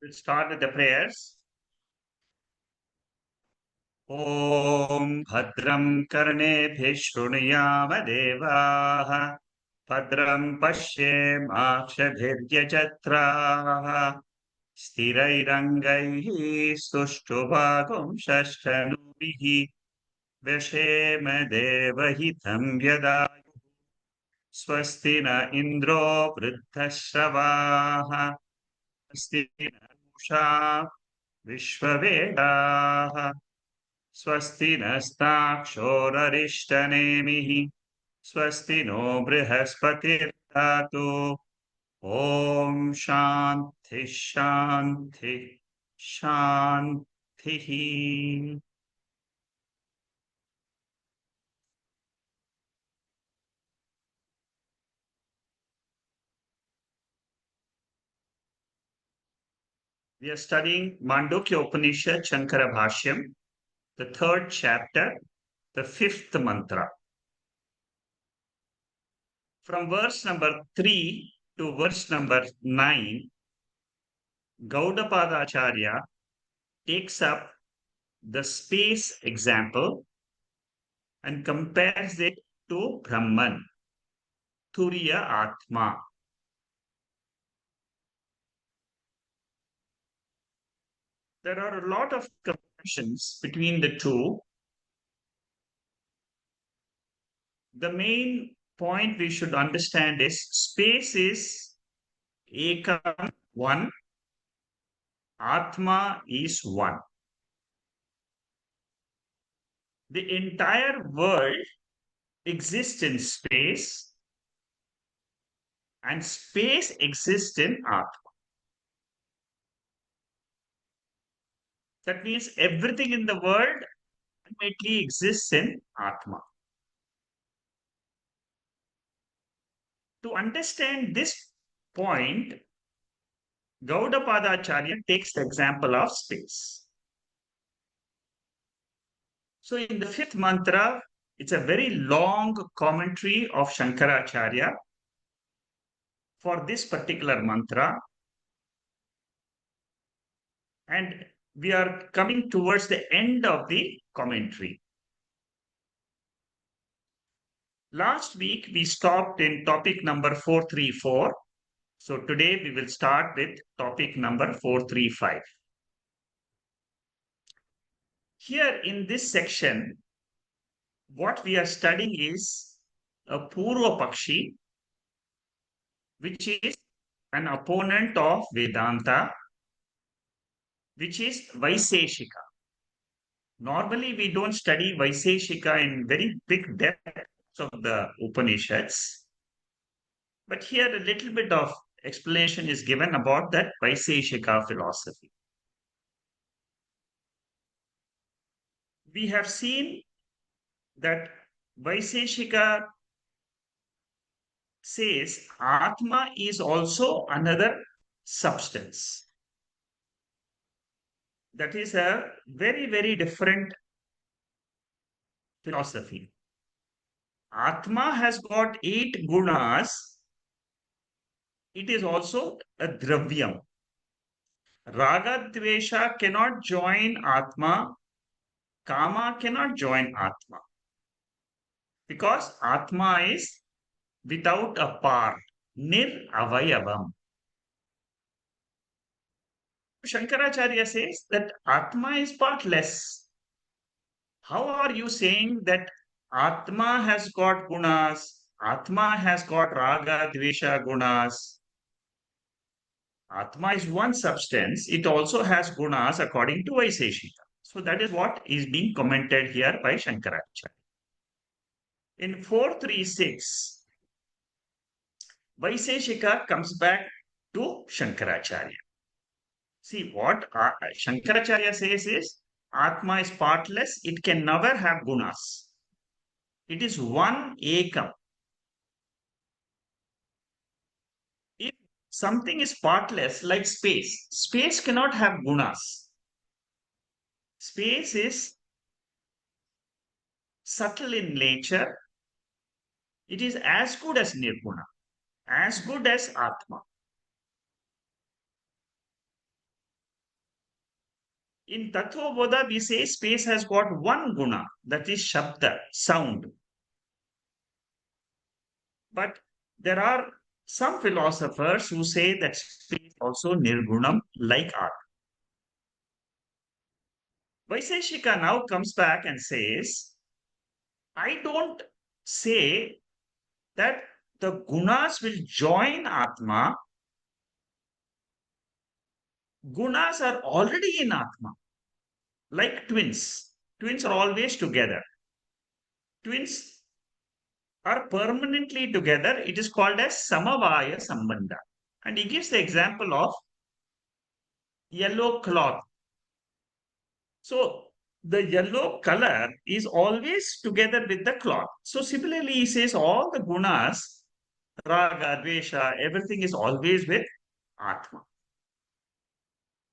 We'll start with the prayers. Om Bhadram Karnebhih Shrunuyama Devaah Bhadram Pashyemakshabhiryajatraah Stirairangaiः Sushtruvagum Shashtanubihi Vyashema Devahitam Yadayu Swasti na Indro Vruddhashravah Swasti na Usha Vishwavedaः स्वस्ति नस्ताक्षोररिष्टनेमिः स्वस्ति no बृहस्पतिर्दधातु ॐ शान्ति शान्ति शान्तिः. We are studying Mandukya Upanishad Shankara Bhashyam, the third chapter, the fifth mantra. From verse number 3 to verse number 9, Gaudapada Acharya takes up the space example and compares it to Brahman, Turiya Atma. There are a lot of comparisons between the two. The main point we should understand is space is Ekam, one, Atma is one. The entire world exists in space and space exists in Atma. That means everything in the world ultimately exists in Atma. To understand this point, Gaudapada Acharya takes the example of space. So in the fifth mantra, it's a very long commentary of Shankaracharya for this particular mantra. And we are coming towards the end of the commentary. Last week, we stopped in topic number 434. So today we will start with topic number 435. Here in this section, what we are studying is a Purva Pakshi, which is an opponent of Vedanta, which is Vaisheshika. Normally, we don't study Vaisheshika in very big depth of the Upanishads. But here a little bit of explanation is given about that Vaisheshika philosophy. We have seen that Vaisheshika says Atma is also another substance. That is a very, very different philosophy. Atma has got 8 gunas. It is also a dravyam. Raga Dvesha cannot join Atma. Kama cannot join Atma. Because Atma is without a part, nir avayavam. Shankaracharya says that Atma is partless. How are you saying that Atma has got gunas, Atma has got raga, dvesha gunas? Atma is one substance, it also has gunas according to Vaisheshika. So that is what is being commented here by Shankaracharya. In 436, Vaisheshika comes back to Shankaracharya. See, what Shankaracharya says is Atma is partless, it can never have gunas. It is one ekam. If something is partless, like space, space cannot have gunas. Space is subtle in nature. It is as good as nirguna, as good as Atma. In Tattva Bodha, we say space has got one guna, that is Shabda, sound. But there are some philosophers who say that space is also nirgunam, like art. Vaisheshika now comes back and says, I don't say that the gunas will join Atma. Gunas are already in Atma, like twins. Twins are always together. Twins are permanently together. It is called as Samavaya Sambandha. And he gives the example of yellow cloth. So the yellow color is always together with the cloth. So similarly, he says all the gunas, raga, dvesha, everything is always with Atma.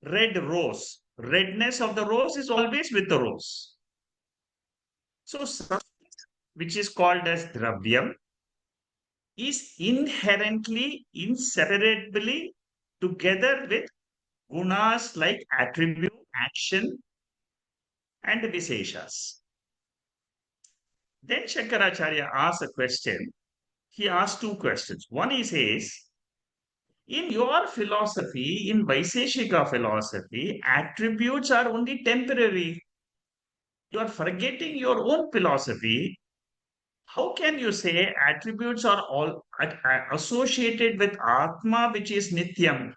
Red rose, redness of the rose is always with the rose. So substance, which is called as dravyam, is inherently, inseparably together with gunas like attribute, action, and Visheshas. Then Shankaracharya asks a question. He asks two questions. One, he says, in your philosophy, in Vaisheshika philosophy, attributes are only temporary. You are forgetting your own philosophy. How can you say attributes are all associated with Atma, which is Nityam?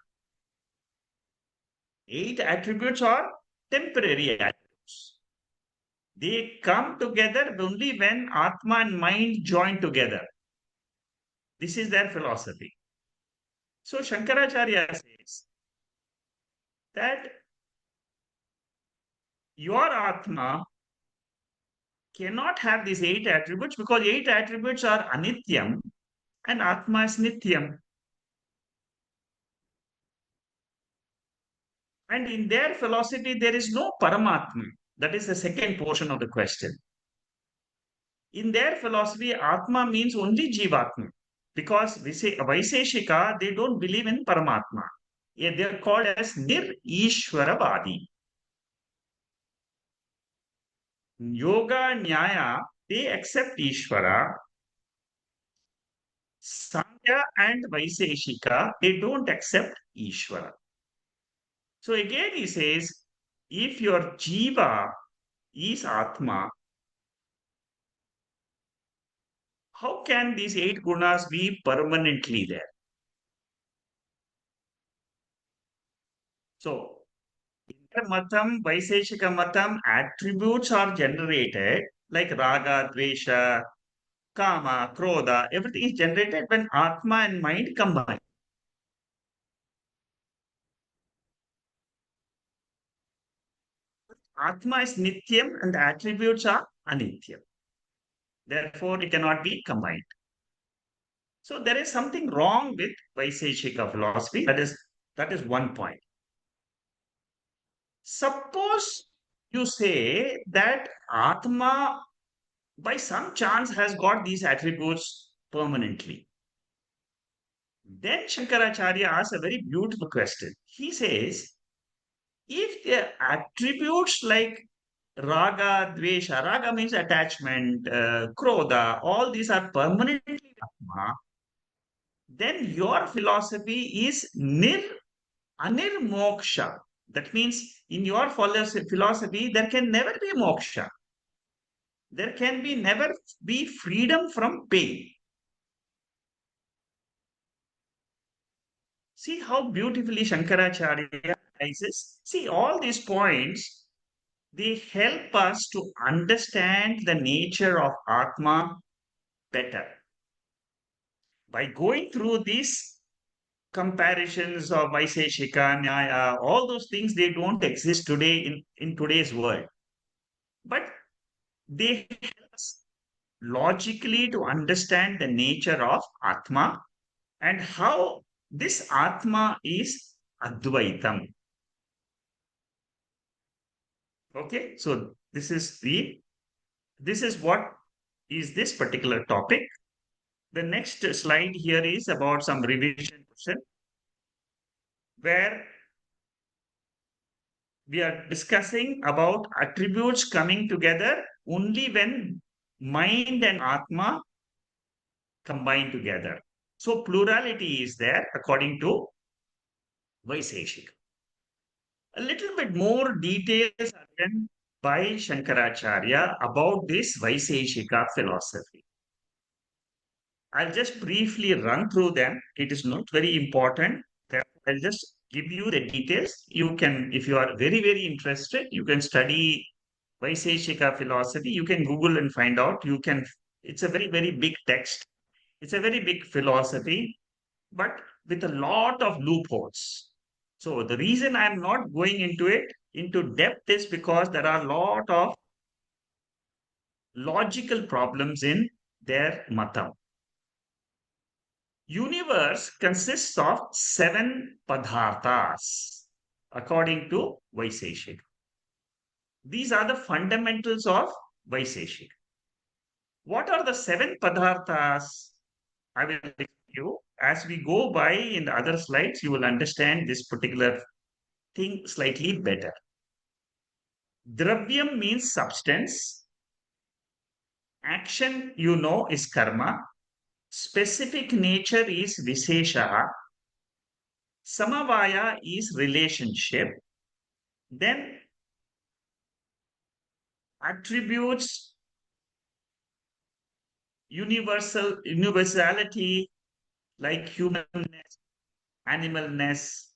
Eight attributes are temporary attributes. They come together only when Atma and mind join together. This is their philosophy. So Shankaracharya says that your Atma cannot have these eight attributes because eight attributes are anityam and Atma is nityam. And in their philosophy, there is no Paramatma. That is the second portion of the question. In their philosophy, Atma means only Jivatma. Because we say Vaisheshika, they don't believe in Paramatma. Yeah, they are called as Nir-Ishwaravadi. Yoga, Nyaya, they accept Ishvara. Sankhya and Vaisheshika, they don't accept Ishvara. So again he says, if your Jiva is Atma, how can these eight gunas be permanently there? So, in the Matam, Vaisheshika Matam, attributes are generated like Raga, Dvesha, Kama, Krodha, everything is generated when Atma and mind combine. Atma is Nityam and the attributes are Anityam. Therefore, it cannot be combined. So there is something wrong with Vaisheshika philosophy. That is one point. Suppose you say that Atma by some chance has got these attributes permanently. Then Shankaracharya asks a very beautiful question. He says, if the attributes like raga, dvesha, raga means attachment, krodha, all these are permanently Atma, then your philosophy is anirmoksha. That means in your philosophy, there can never be moksha. There can be never be freedom from pain. See how beautifully Shankaracharya analyzes. See, all these points, they help us to understand the nature of Atma better. By going through these comparisons of Vaisheshika, Nyaya, all those things, they don't exist today in today's world. But they help us logically to understand the nature of Atma and how this Atma is Advaitam. Okay, so this is what is this particular topic. The next slide here is about some revision question where we are discussing about attributes coming together only when mind and Atma combine together. So plurality is there according to Vaisheshika. A little bit more details are given by Shankaracharya about this Vaisheshika philosophy. I'll just briefly run through them. It is not very important. I'll just give you the details. You can, if you are very, very interested, you can study Vaisheshika philosophy. You can Google and find out. It's a very, very big text. It's a very big philosophy, but with a lot of loopholes. So the reason I'm not going into it into depth is because there are a lot of logical problems in their matam. Universe consists of 7 padharthas, according to Vaisheshika. These are the fundamentals of Vaisheshika. What are the 7 padharthas? I will tell you. As we go by in the other slides, you will understand this particular thing slightly better. Dravyam means substance. Action, is karma. Specific nature is Vishesha. Samavaya is relationship. Then attributes, universality like humanness, animalness.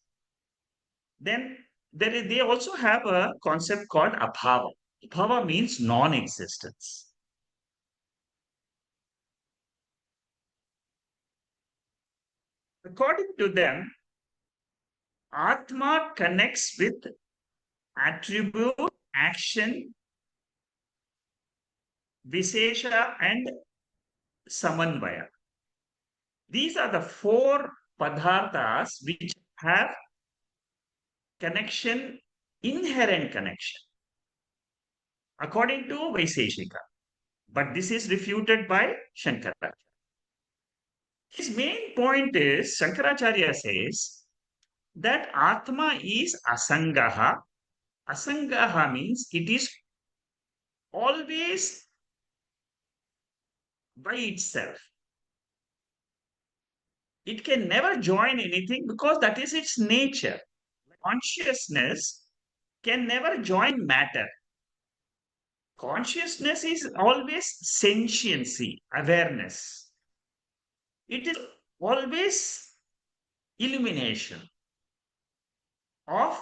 Then they also have a concept called abhava. Abhava means non-existence. According to them, Atma connects with attribute, action, Vishesha, and Samanvaya. These are the 4 padharthas which have connection, inherent connection, according to Vaisheshika. But this is refuted by Shankaracharya. His main point is, Shankaracharya says that Atma is asangaha. Asangaha means it is always by itself. It can never join anything because that is its nature. Consciousness can never join matter. Consciousness is always sentiency, awareness. It is always illumination of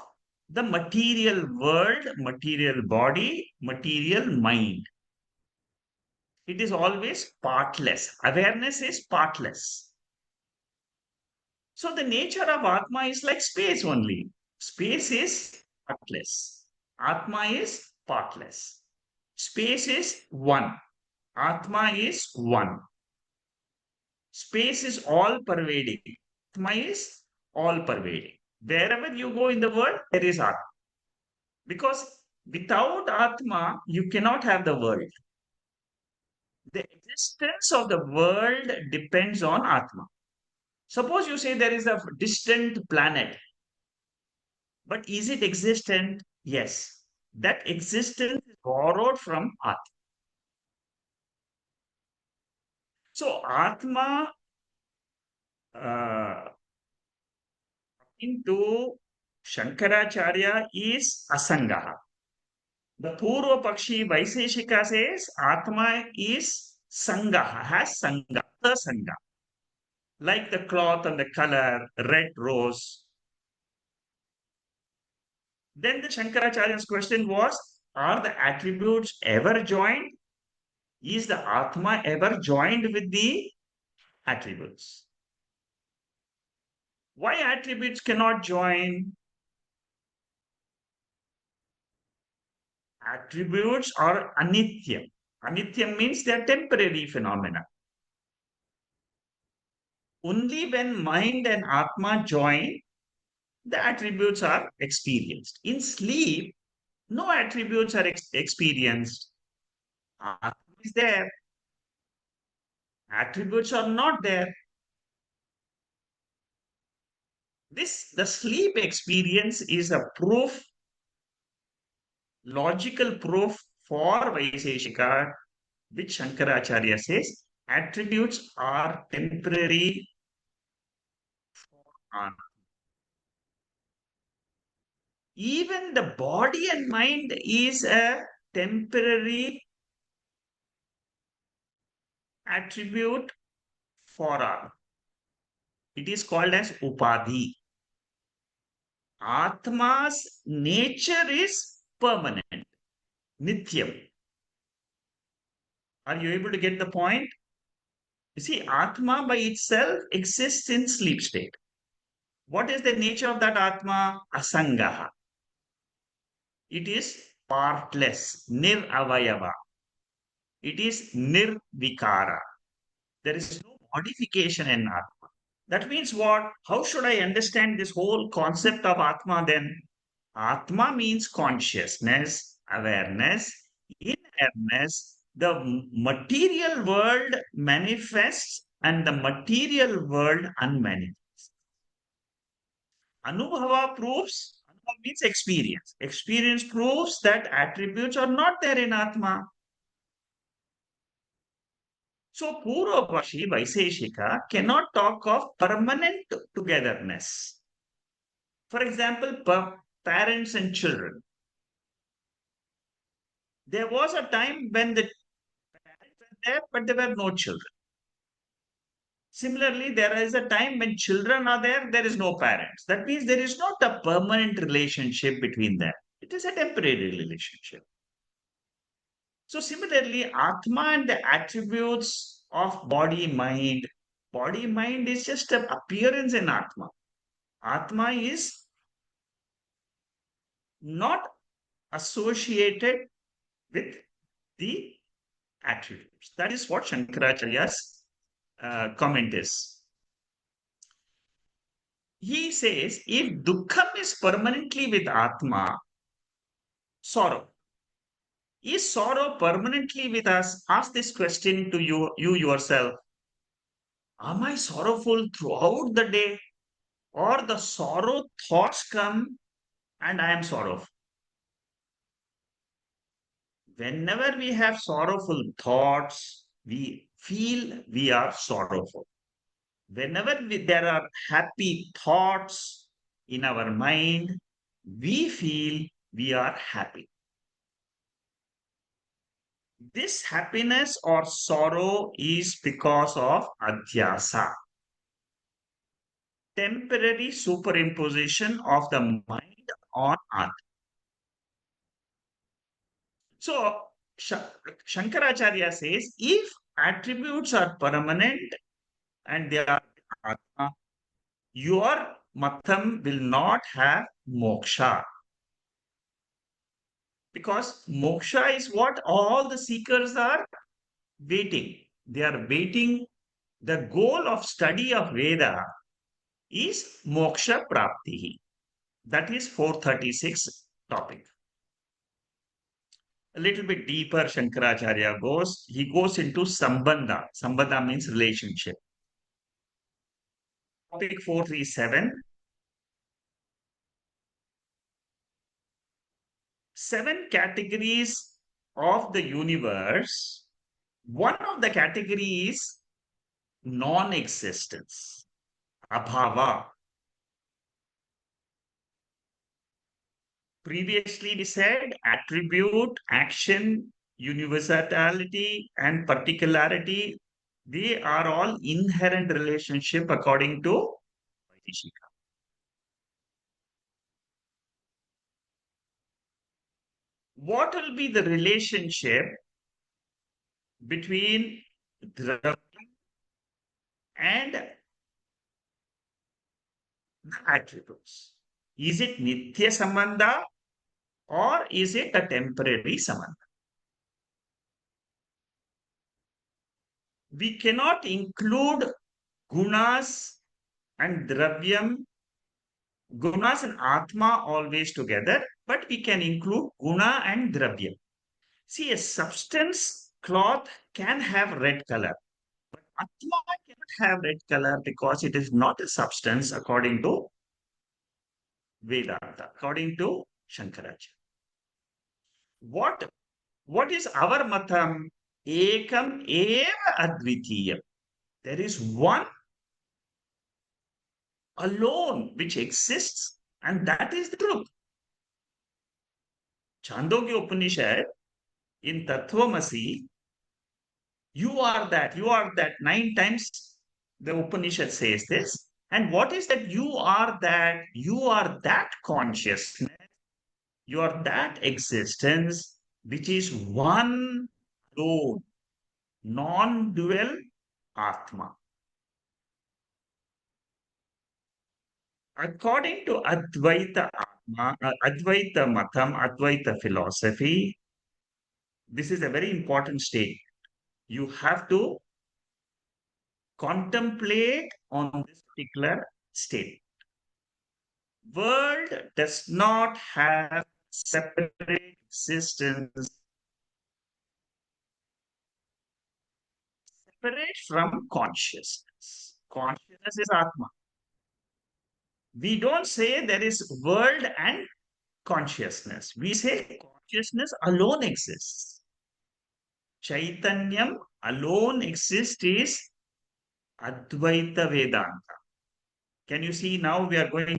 the material world, material body, material mind. It is always partless. Awareness is partless. So the nature of Atma is like space only. Space is partless. Atma is partless. Space is one. Atma is one. Space is all pervading. Atma is all pervading. Wherever you go in the world, there is Atma. Because without Atma, you cannot have the world. The existence of the world depends on Atma. Suppose you say there is a distant planet, but is it existent? Yes. That existence is borrowed from Atma. So Atma into Shankaracharya is Asangaha. The Purva Pakshi Vaisheshika says Atma is Sangaha, has Sangha, the Sangha. Like the cloth and the color, red rose. Then the Shankaracharya's question was, are the attributes ever joined? Is the Atma ever joined with the attributes? Why attributes cannot join? Attributes are anityam. Anityam means they are temporary phenomena. Only when mind and Atma join, the attributes are experienced. In sleep, no attributes are experienced. Atma is there. Attributes are not there. The sleep experience is a proof logical proof for Vaisheshika, which Shankaracharya says attributes are temporary for. Even the body and mind is a temporary attribute for our. It is called as upadhi. Atma's nature is permanent, nityam. Are you able to get the point? You see, Atma by itself exists in sleep state. What is the nature of that Atma? Asangaha. It is partless, niravayava. It is nirvikara. There is no modification in Atma. That means what? How should I understand this whole concept of Atma then? Atma means consciousness, awareness. In awareness, the material world manifests and the material world unmanifests. Anubhava proves, Anubhava means experience. Experience proves that attributes are not there in Atma. So Purvapakshi, Vaisheshika cannot talk of permanent togetherness. For example, parents and children. There was a time when the parents were there, but there were no children. Similarly, there is a time when children are there, there is no parents. That means there is not a permanent relationship between them. It is a temporary relationship. So similarly, Atma and the attributes of body mind is just an appearance in Atma. Atma is not associated with the attributes. That is what Shankaracharya's comment is. He says if dukkham is permanently with Atma, sorrow. Is sorrow permanently with us? Ask this question to you yourself. Am I sorrowful throughout the day? Or the sorrow thoughts come and I am sorrowful? Whenever we have sorrowful thoughts, we feel we are sorrowful. Whenever there are happy thoughts in our mind, we feel we are happy. This happiness or sorrow is because of Adhyasa, temporary superimposition of the mind on Atma. So, Shankaracharya says if attributes are permanent and they are Atma, your matam will not have moksha. Because moksha is what all the seekers are waiting. They are waiting. The goal of study of Veda is moksha prapti. That is 436 topic. A little bit deeper, Shankaracharya goes. He goes into sambandha. Sambandha means relationship. Topic 437. 7 categories of the universe. One of the categories is non-existence, abhava. Previously, we said attribute, action, universality, and particularity. They are all inherent relationship according to Vaisheshika. What will be the relationship between Dravya and the attributes? Is it Nitya Sambandha or is it a temporary Sambandha? We cannot include gunas and dravyam, gunas and atma always together, but we can include guna and dravyam. See, a substance cloth can have red color, but atma cannot have red color because it is not a substance according to Vedanta, according to Shankaracharya. What is our matam? Ekam eva advitiyam. There is one alone which exists, and that is the truth. Chandogya Upanishad in Tattvamasi, you are that. 9 times the Upanishad says this. And what is that? You are that. You are that consciousness. You are that existence which is one alone, non-dual Atma. According to Advaita Atma, Advaita Matam, Advaita philosophy, this is a very important state. You have to contemplate on this particular state. World does not have separate existence separate from consciousness. Consciousness is Atma. We don't say there is world and consciousness. We say consciousness alone exists. Chaitanyam alone exists is Advaita Vedanta. Can you see now we are going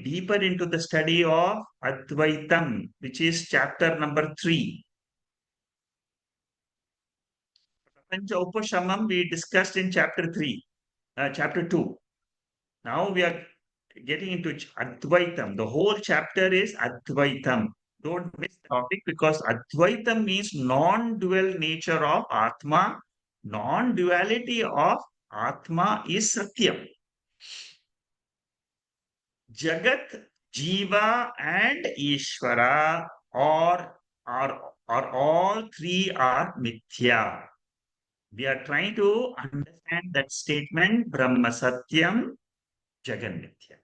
deeper into the study of Advaitam, which is chapter number 3. Pancha Upashamam we discussed in chapter 3, chapter 2. Now we are getting into Advaitam. The whole chapter is Advaitam. Don't miss the topic because Advaitam means non-dual nature of Atma. Non-duality of Atma is Satyam. Jagat, Jiva and Ishvara are all three are Mithya. We are trying to understand that statement Brahma Satyam, Jagan Mithya.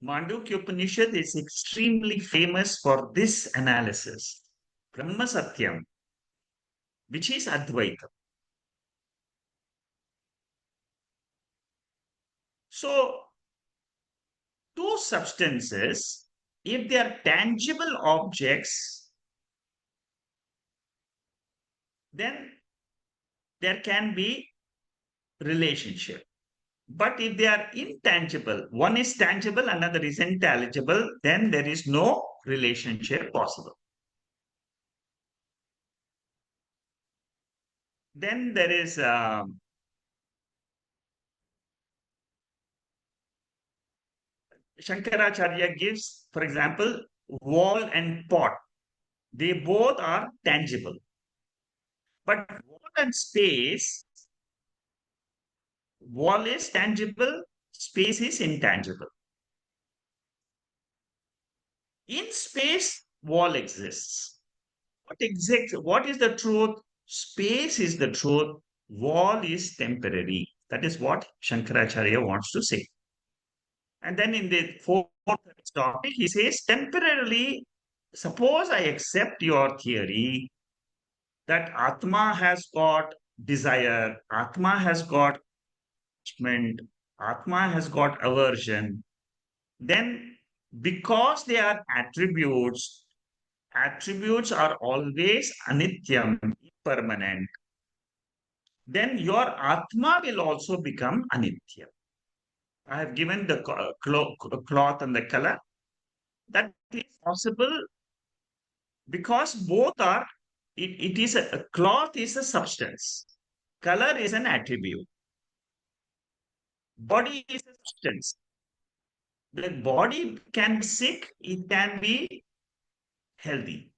Mandukya Upanishad is extremely famous for this analysis. Brahma Satyam, which is Advaita. So, two substances, if they are tangible objects, then there can be relationship. But if they are intangible, one is tangible, another is intangible, then there is no relationship possible. Then there is Shankaracharya gives, for example, wall and pot. They both are tangible. But wall is tangible, space is intangible. In space, wall exists. What is the truth? Space is the truth. Wall is temporary. That is what Shankaracharya wants to say. And then in the fourth topic, he says, temporarily, suppose I accept your theory that Atma has got desire, Atma has got attachment, Atma has got aversion, then because they are attributes, attributes are always anityam, impermanent, then your Atma will also become anitya. I have given the cloth and the color. That is possible because both are, it is a cloth is a substance, color is an attribute, body is a substance. The body can be sick, it can be healthy.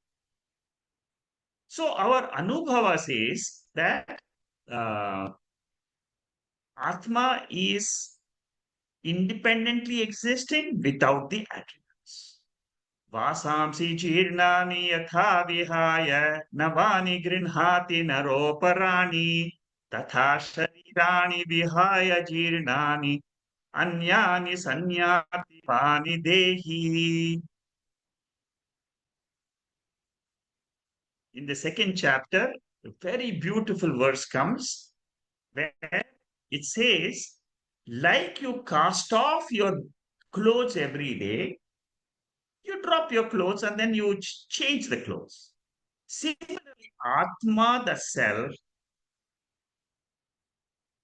So our Anubhava says that Atma is independently existing without the attributes. Vasamsi jirnani yatha vihaya navani grinhati naroparani tatha sharirani vihaya jirnani anyani sanyati pani dehi. In the second chapter, a very beautiful verse comes where it says, Like you cast off your clothes every day, you drop your clothes and then you change the clothes. Similarly, Atma, the self,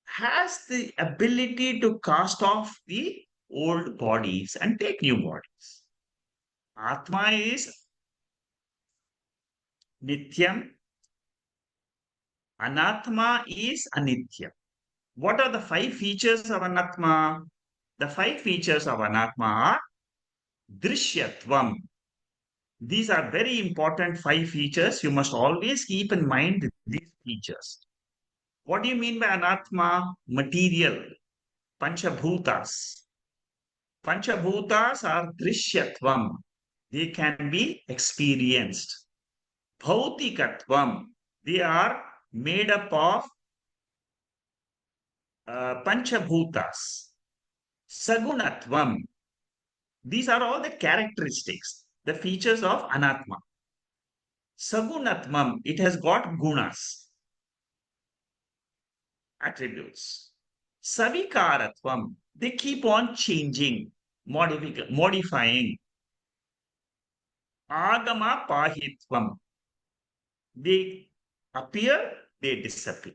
has the ability to cast off the old bodies and take new bodies. Atma is Nityam, Anatma is Anityam. What are the five features of Anatma? The five features of Anatma are Drishyatvam. These are very important five features. You must always keep in mind these features. What do you mean by Anatma? Material, Panchabhutas. Panchabhutas are Drishyatvam. They can be experienced. Bhautikatvam. They are made up of Panchabhutas. Sagunatvam. These are all the characteristics, the features of Anatma. Sagunatmam, it has got gunas, attributes. Savikaratvam, they keep on changing, modifying. Agama pahitvam, they appear, they disappear.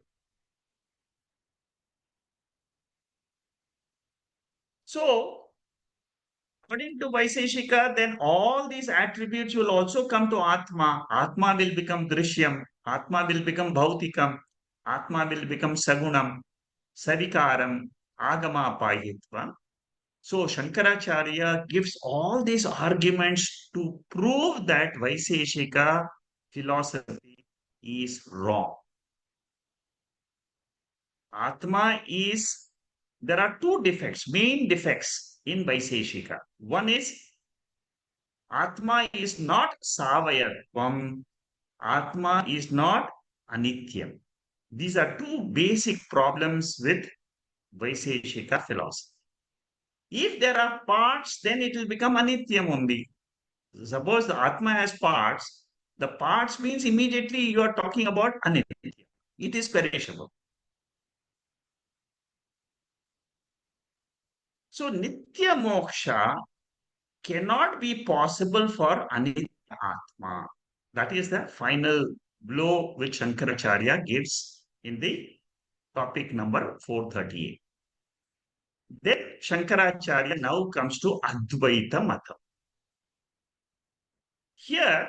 So, according to Vaisheshika, then all these attributes will also come to Atma. Atma will become Drishyam. Atma will become Bhautikam. Atma will become Sagunam, Savikaram, Agama Pahitva. So Shankaracharya gives all these arguments to prove that Vaisheshika philosophy is wrong. Atma is, there are two defects, main defects in Vaisheshika. One is Atma is not Savayatvam. Atma is not Anityam. These are two basic problems with Vaisheshika philosophy. If there are parts, then it will become Anityam only. Suppose the Atma has parts, the parts means immediately you are talking about Anityam. It is perishable. So Nitya Moksha cannot be possible for Anitya Atma. That is the final blow which Shankaracharya gives in the topic number 438. Then Shankaracharya now comes to Advaita Mata. Here,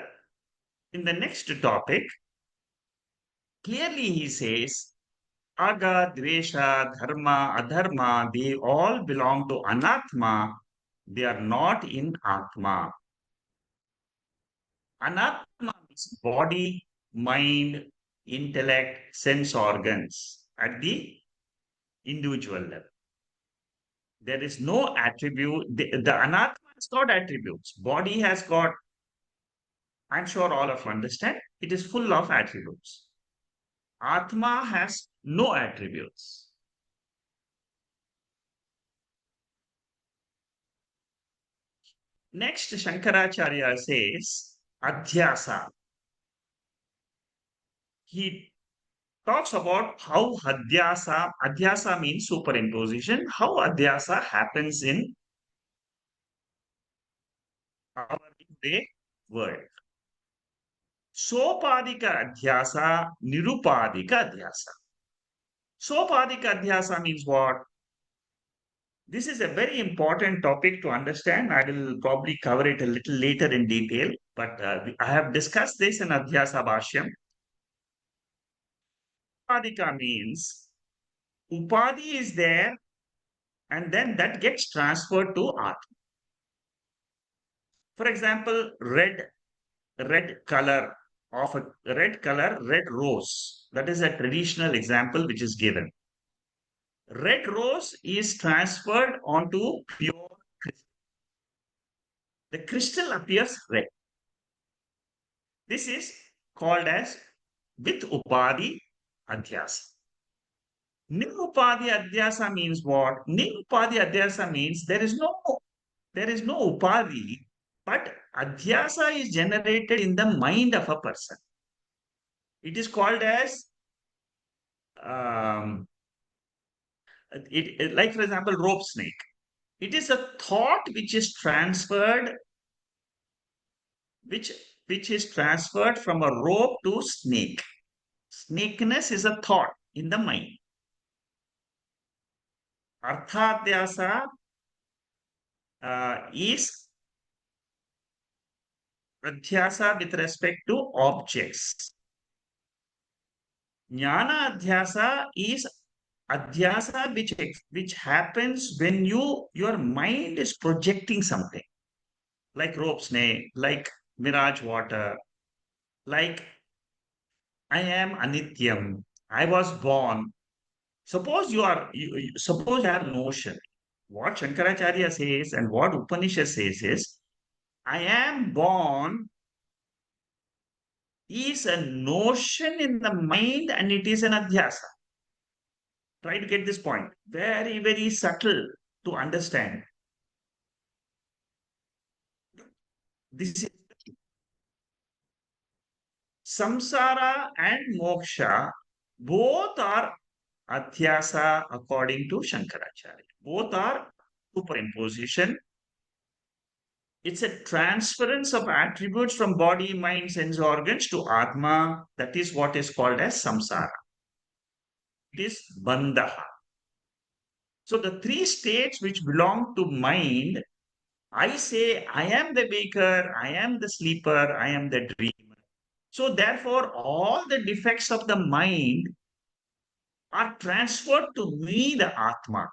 in the next topic, clearly he says, Aga, Dvesha, Dharma, Adharma, they all belong to Anatma. They are not in Atma. Anatma means body, mind, intellect, sense organs at the individual level. There is no attribute. The Anatma has got attributes. Body has got, I'm sure all of you understand, it is full of attributes. Atma has no attributes. Next, Shankaracharya says, Adhyasa. He talks about how Adhyasa means superimposition, how Adhyasa happens in our day world. Sopadika Adhyasa, Nirupadika Adhyasa. Sopadika Adhyasa means what? This is a very important topic to understand. I will probably cover it a little later in detail, but I have discussed this in Adhyasa Bhashyam. Upadika means Upadi is there and then that gets transferred to art. For example, red color red rose. That is a traditional example which is given. Red rose is transferred onto pure crystal. The crystal appears red. This is called as with Upadi Adhyasa. Nirupadi Adhyasa means what? Nirupadi Adhyasa means there is no Upadi, but Adhyasa is generated in the mind of a person. It is called as um, Like, for example, rope snake. It is a thought which is transferred, which which is transferred from a rope to snake. Snakeness is a thought in the mind. Arthadhyasa is adhyasa with respect to objects. Jnana adhyasa is adhyasa which happens when your mind is projecting something, like rope snake, like mirage water, like I am anityam, I was born. Suppose suppose you have notion. What Shankaracharya says and what Upanishad says is, I am born is a notion in the mind and it is an adhyasa. Try to get this point. Very, very subtle to understand. This is samsara and moksha, both are adhyasa according to Shankaracharya. Both are superimposition. It's a transference of attributes from body, mind, sense organs to Atma. That is what is called as samsara. It is bandha. So the three states which belong to mind, I say, I am the waker, I am the sleeper, I am the dreamer. So therefore, all the defects of the mind are transferred to me, the Atma.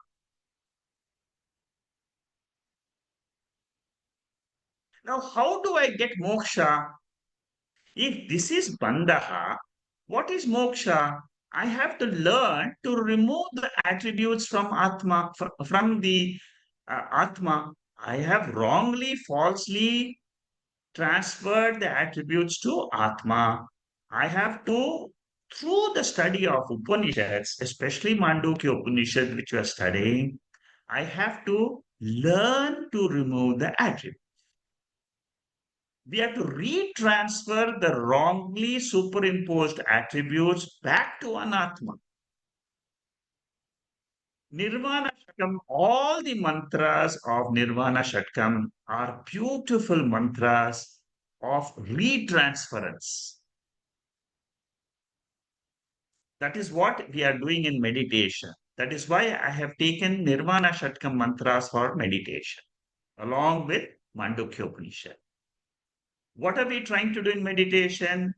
Now, how do I get moksha? If this is bandha, what is moksha? I have to learn to remove the attributes from Atma, from the Atma. I have wrongly, falsely transferred the attributes to Atma. I have to, through the study of Upanishads, especially Mandukya Upanishad, which you are studying, I have to learn to remove the attributes. We have to retransfer the wrongly superimposed attributes back to an Atma. Nirvana Shatkam, all the mantras of Nirvana Shatkam are beautiful mantras of retransference. That is what we are doing in meditation. That is why I have taken Nirvana Shatkam mantras for meditation, along with Mandukya Upanishad. What are we trying to do in meditation?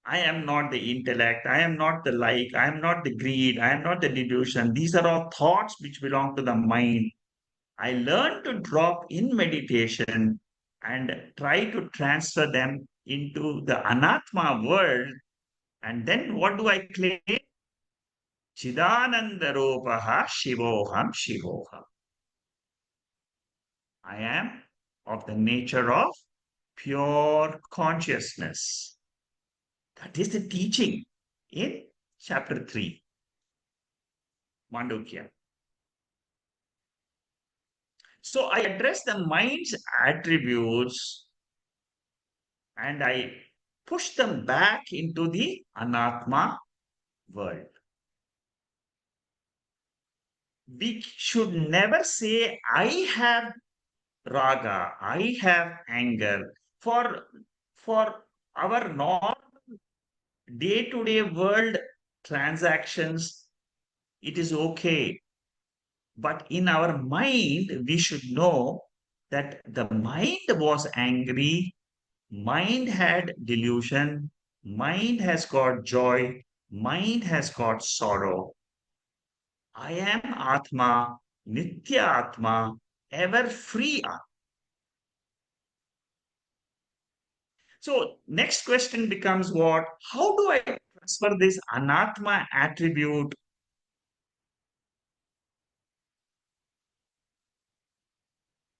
I am not the intellect. I am not the like. I am not the greed. I am not the delusion. These are all thoughts which belong to the mind. I learn to drop in meditation and try to transfer them into the anatma world. And then what do I claim? Chidananda Rupaha Shivoham Shivoham. I am of the nature of pure consciousness. That is the teaching in chapter 3, Mandukya. So I address the mind's attributes and I push them back into the anatma world. We should never say, I have raga, I have anger. For our normal day-to-day world transactions, it is okay. But in our mind, we should know that the mind was angry, mind had delusion, mind has got joy, mind has got sorrow. I am Atma, Nitya Atma, ever free Atma. So next question becomes what? How do I transfer this anatma attribute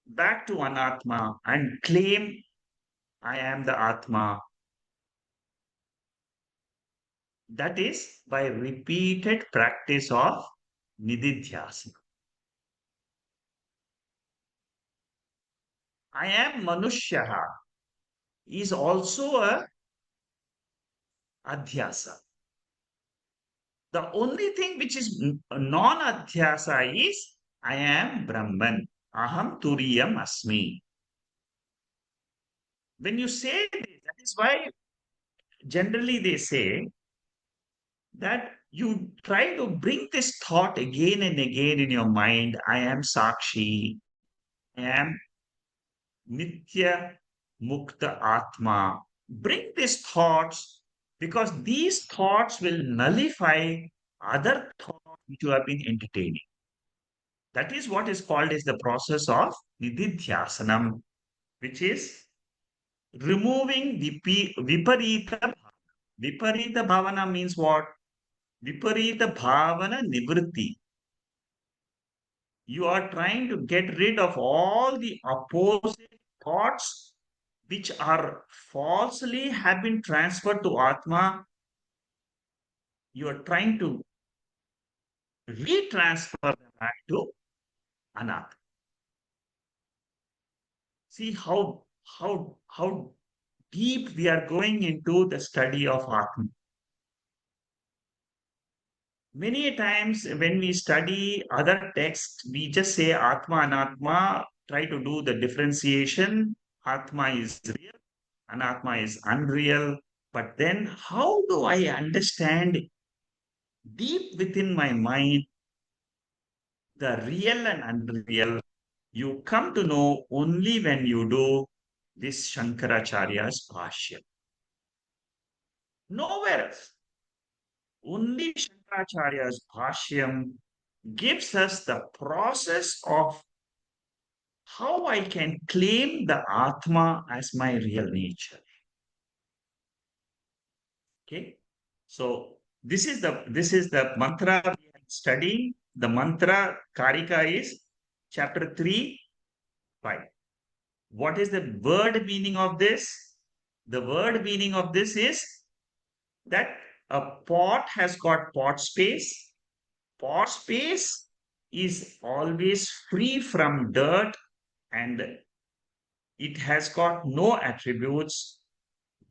back to anatma and claim I am the Atma? That is by repeated practice of nididhyasana. I am Manushyaha is also a adhyasa. The only thing which is non-adhyasa is I am Brahman. Aham Turiyam Asmi. When you say this, that is why generally they say that you try to bring this thought again and again in your mind. I am Sakshi. I am Nitya Mukta Atma. Bring these thoughts because these thoughts will nullify other thoughts which you have been entertaining. That is what is called as the process of Nididhyasanam, which is removing Viparita Bhavana. Viparita Bhavana means what? Viparita Bhavana Nivritti. You are trying to get rid of all the opposite thoughts which are falsely have been transferred to Atma. You are trying to retransfer them back to Anatma. See how deep we are going into the study of Atma. Many times when we study other texts, we just say Atma, Anatma, try to do the differentiation. Atma is real, Anatma is unreal. But then how do I understand deep within my mind the real and unreal? You come to know only when you do this Shankaracharya's Bhashyam. Nowhere else. Only Shankaracharya's Bhashyam gives us the process of how I can claim the Atma as my real nature. Okay. So this is the mantra we are studying. The mantra Karika is chapter 3, 5. What is the word meaning of this? The word meaning of this is that a pot has got pot space. Pot space is always free from dirt and it has got no attributes.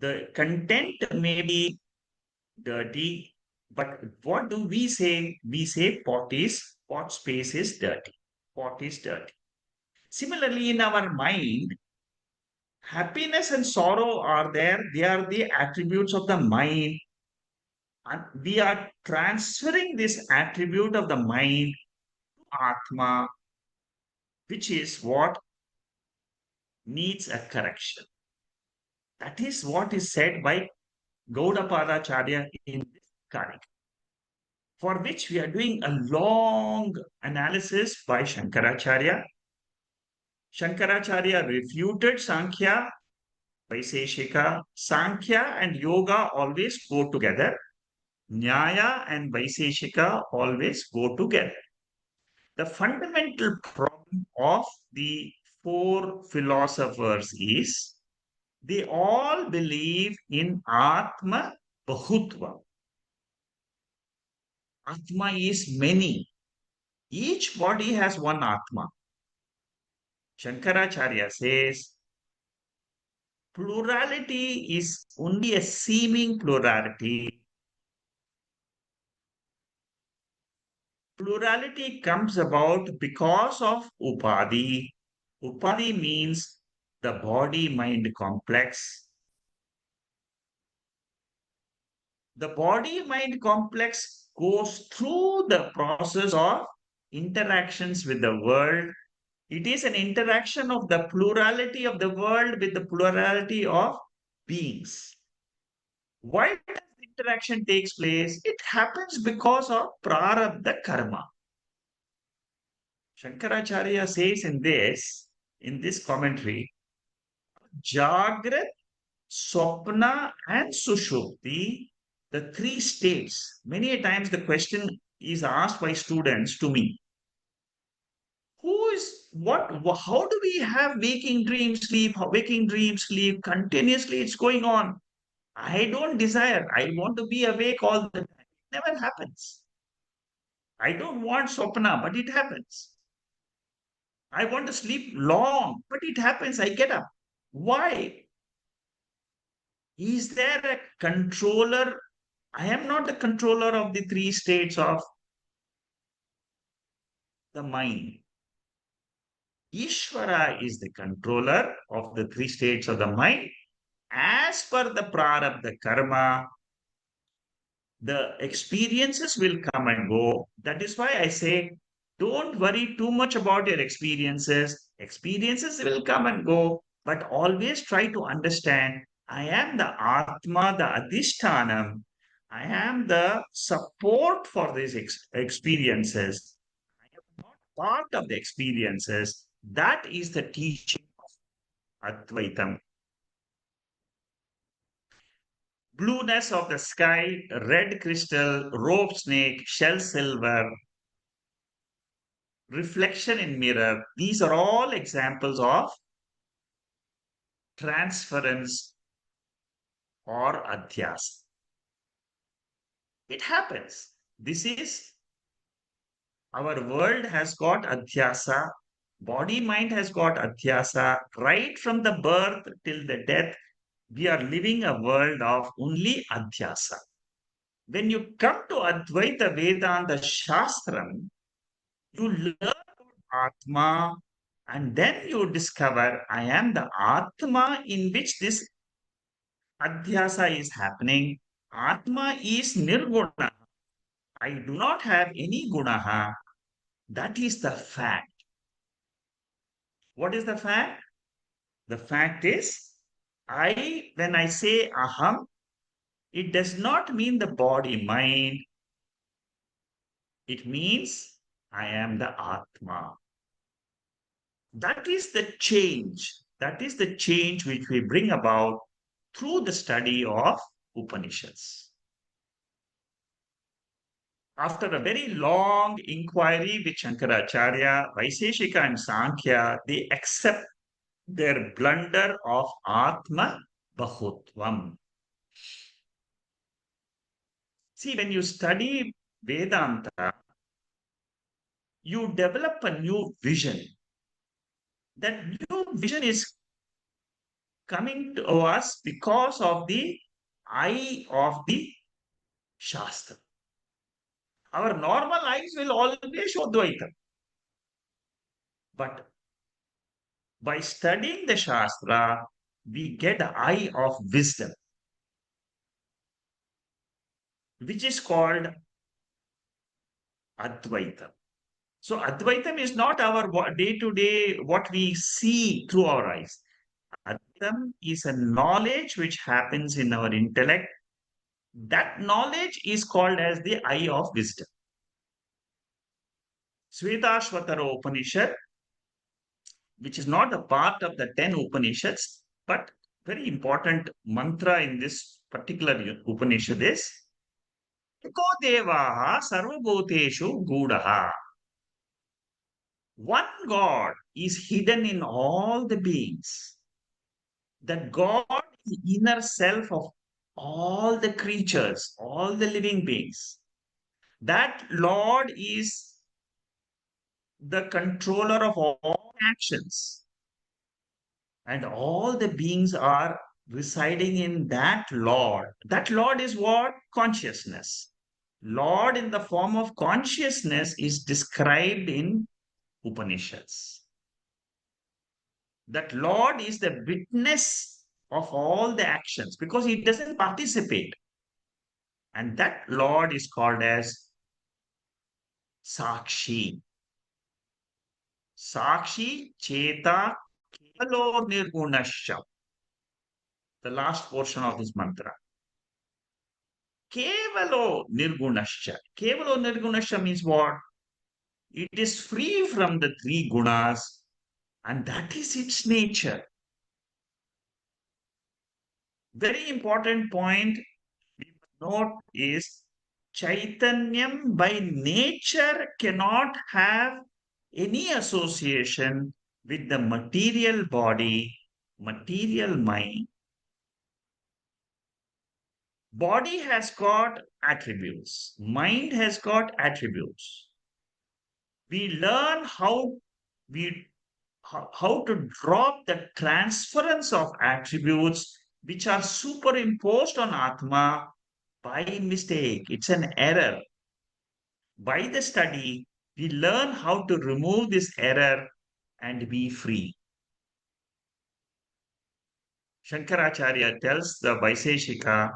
The content may be dirty, but what do we say? We say pot space is dirty. Pot is dirty. Similarly, in our mind, happiness and sorrow are there. They are the attributes of the mind. And we are transferring this attribute of the mind to Atma, which is what needs a correction. That is what is said by Gaudapada in this Karika, for which we are doing a long analysis by Shankaracharya. Shankaracharya refuted Sankhya, Vaisheshika. Sankhya and Yoga always go together. Nyaya and Vaisheshika always go together. The fundamental problem of the four philosophers is they all believe in Atma Bahutva. Atma is many. Each body has one Atma. Shankaracharya says plurality is only a seeming plurality. Plurality comes about because of Upadhi. Upadhi means the body-mind complex. The body-mind complex goes through the process of interactions with the world. It is an interaction of the plurality of the world with the plurality of beings. Why does the interaction takes place? It happens because of prarabdha karma. Shankaracharya says in this commentary, Jagrat, Swapna, and Sushupti, the three states. Many a times the question is asked by students to me. How do we have waking dream sleep continuously? It's going on. I don't desire. I want to be awake all the time. It never happens. I don't want Swapna, but it happens. I want to sleep long, but it happens. I get up. Why? Is there a controller I am not the controller of the three states of the mind. Ishvara is the controller of the three states of the mind. As per the prarabdha karma, the experiences will come and go. That is why I say, don't worry too much about your experiences. Experiences will come and go, but always try to understand I am the Atma, the Adhishtanam. I am the support for these experiences. I am not part of the experiences. That is the teaching of Advaitam. Blueness of the sky, red crystal, rope snake, shell silver, reflection in mirror. These are all examples of transference or adhyasa. It happens. This is our world has got adhyasa, body mind has got adhyasa. Right from the birth till the death, we are living a world of only adhyasa. When you come to Advaita Vedanta Shastram, you learn Atma, and then you discover I am the Atma in which this Adhyasa is happening. Atma is Nirguna. I do not have any Gunaha. That is the fact. What is the fact? The fact is, when I say Aham, it does not mean the body mind. It means I am the Atma. That is the change. That is the change which we bring about through the study of Upanishads. After a very long inquiry with Shankaracharya, Vaisheshika and Sankhya, they accept their blunder of Atma Bahutvam. See, when you study Vedanta, you develop a new vision. That new vision is coming to us because of the eye of the Shastra. Our normal eyes will always show Dvaita. But by studying the Shastra, we get the eye of wisdom, which is called Advaitam. So Advaitam is not our day-to-day what we see through our eyes. Advaitam is a knowledge which happens in our intellect. That knowledge is called as the eye of wisdom. Svetashvatara Upanishad, which is not a part of the 10 Upanishads, but very important mantra in this particular Upanishad is Eko Devaha Sarvabhuteshu Gudaha. One God is hidden in all the beings. That God is the inner self of all the creatures, all the living beings. That Lord is the controller of all actions. And all the beings are residing in that Lord. That Lord is what? Consciousness. Lord in the form of consciousness is described in Upanishads. That Lord is the witness of all the actions because he doesn't participate. And that Lord is called as Sakshi. Sakshi Cheta Kevalo Nirgunasha. The last portion of this mantra. Kevalo Nirgunasha. Kevalo Nirgunasha means what? It is free from the three gunas, and that is its nature. Very important point we must note is Chaitanyam by nature cannot have any association with the material body, material mind. Body has got attributes, mind has got attributes. We learn how to drop the transference of attributes which are superimposed on Atma by mistake. It's an error. By the study, we learn how to remove this error and be free. Shankaracharya tells the Vaisheshika,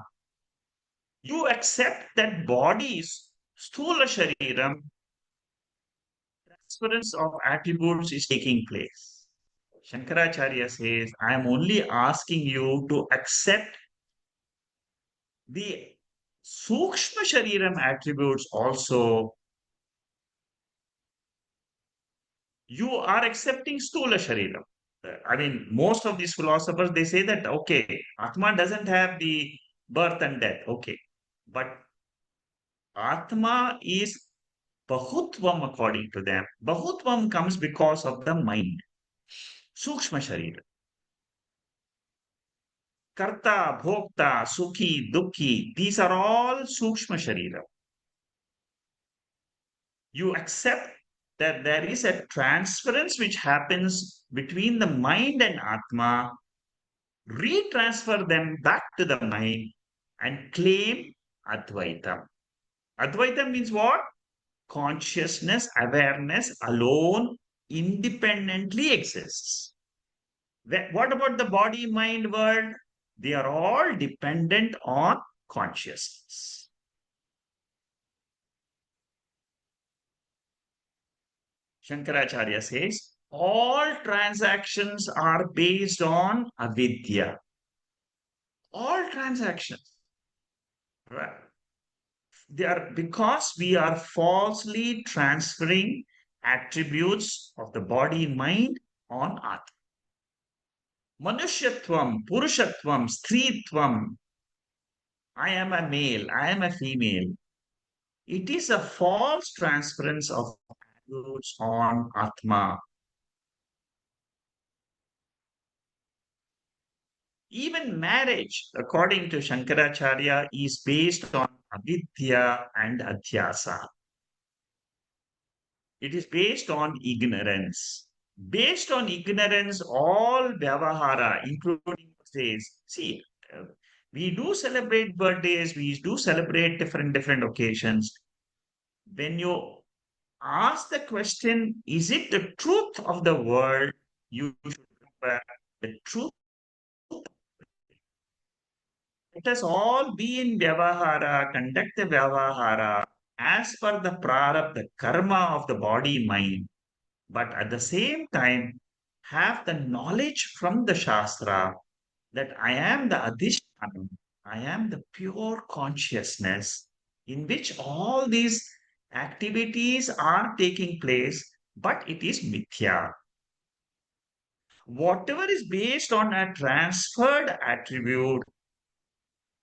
you accept that body is sthula shariram, transference of attributes is taking place. Shankaracharya says, I am only asking you to accept the sukshma shariram attributes also. You are accepting sthula shariram. I mean, most of these philosophers, they say that, okay, Atma doesn't have the birth and death. Okay. But Atma is Bahutvam according to them. Bahutvam comes because of the mind. Sukshma Sharira. Karta, Bhokta, Sukhi, Dukhi. These are all Sukshma Sharira. You accept that there is a transference which happens between the mind and Atma, retransfer them back to the mind and claim Advaitam. Advaitam means what? Consciousness, awareness alone independently exists. What about the body mind world? They are all dependent on consciousness. Shankaracharya says all transactions are based on avidya. All transactions. Right? They are because we are falsely transferring attributes of the body mind on Atma. Manushyatvam, Purushatvam, Stritvam. I am a male, I am a female. It is a false transference of attributes on Atma. Even marriage, according to Shankaracharya, is based on Avidya and Adhyasa. It is based on ignorance. Based on ignorance, all Vyavahara, including says, see, uh, we do celebrate birthdays, we do celebrate different occasions. When you ask the question, is it the truth of the world? You should remember the truth. Let us all be in Vyavahara, conduct the Vyavahara as per the prarabdha, the karma of the body mind. But at the same time, have the knowledge from the Shastra that I am the Adhishtanam, I am the pure consciousness in which all these activities are taking place, but it is mithya. Whatever is based on a transferred attribute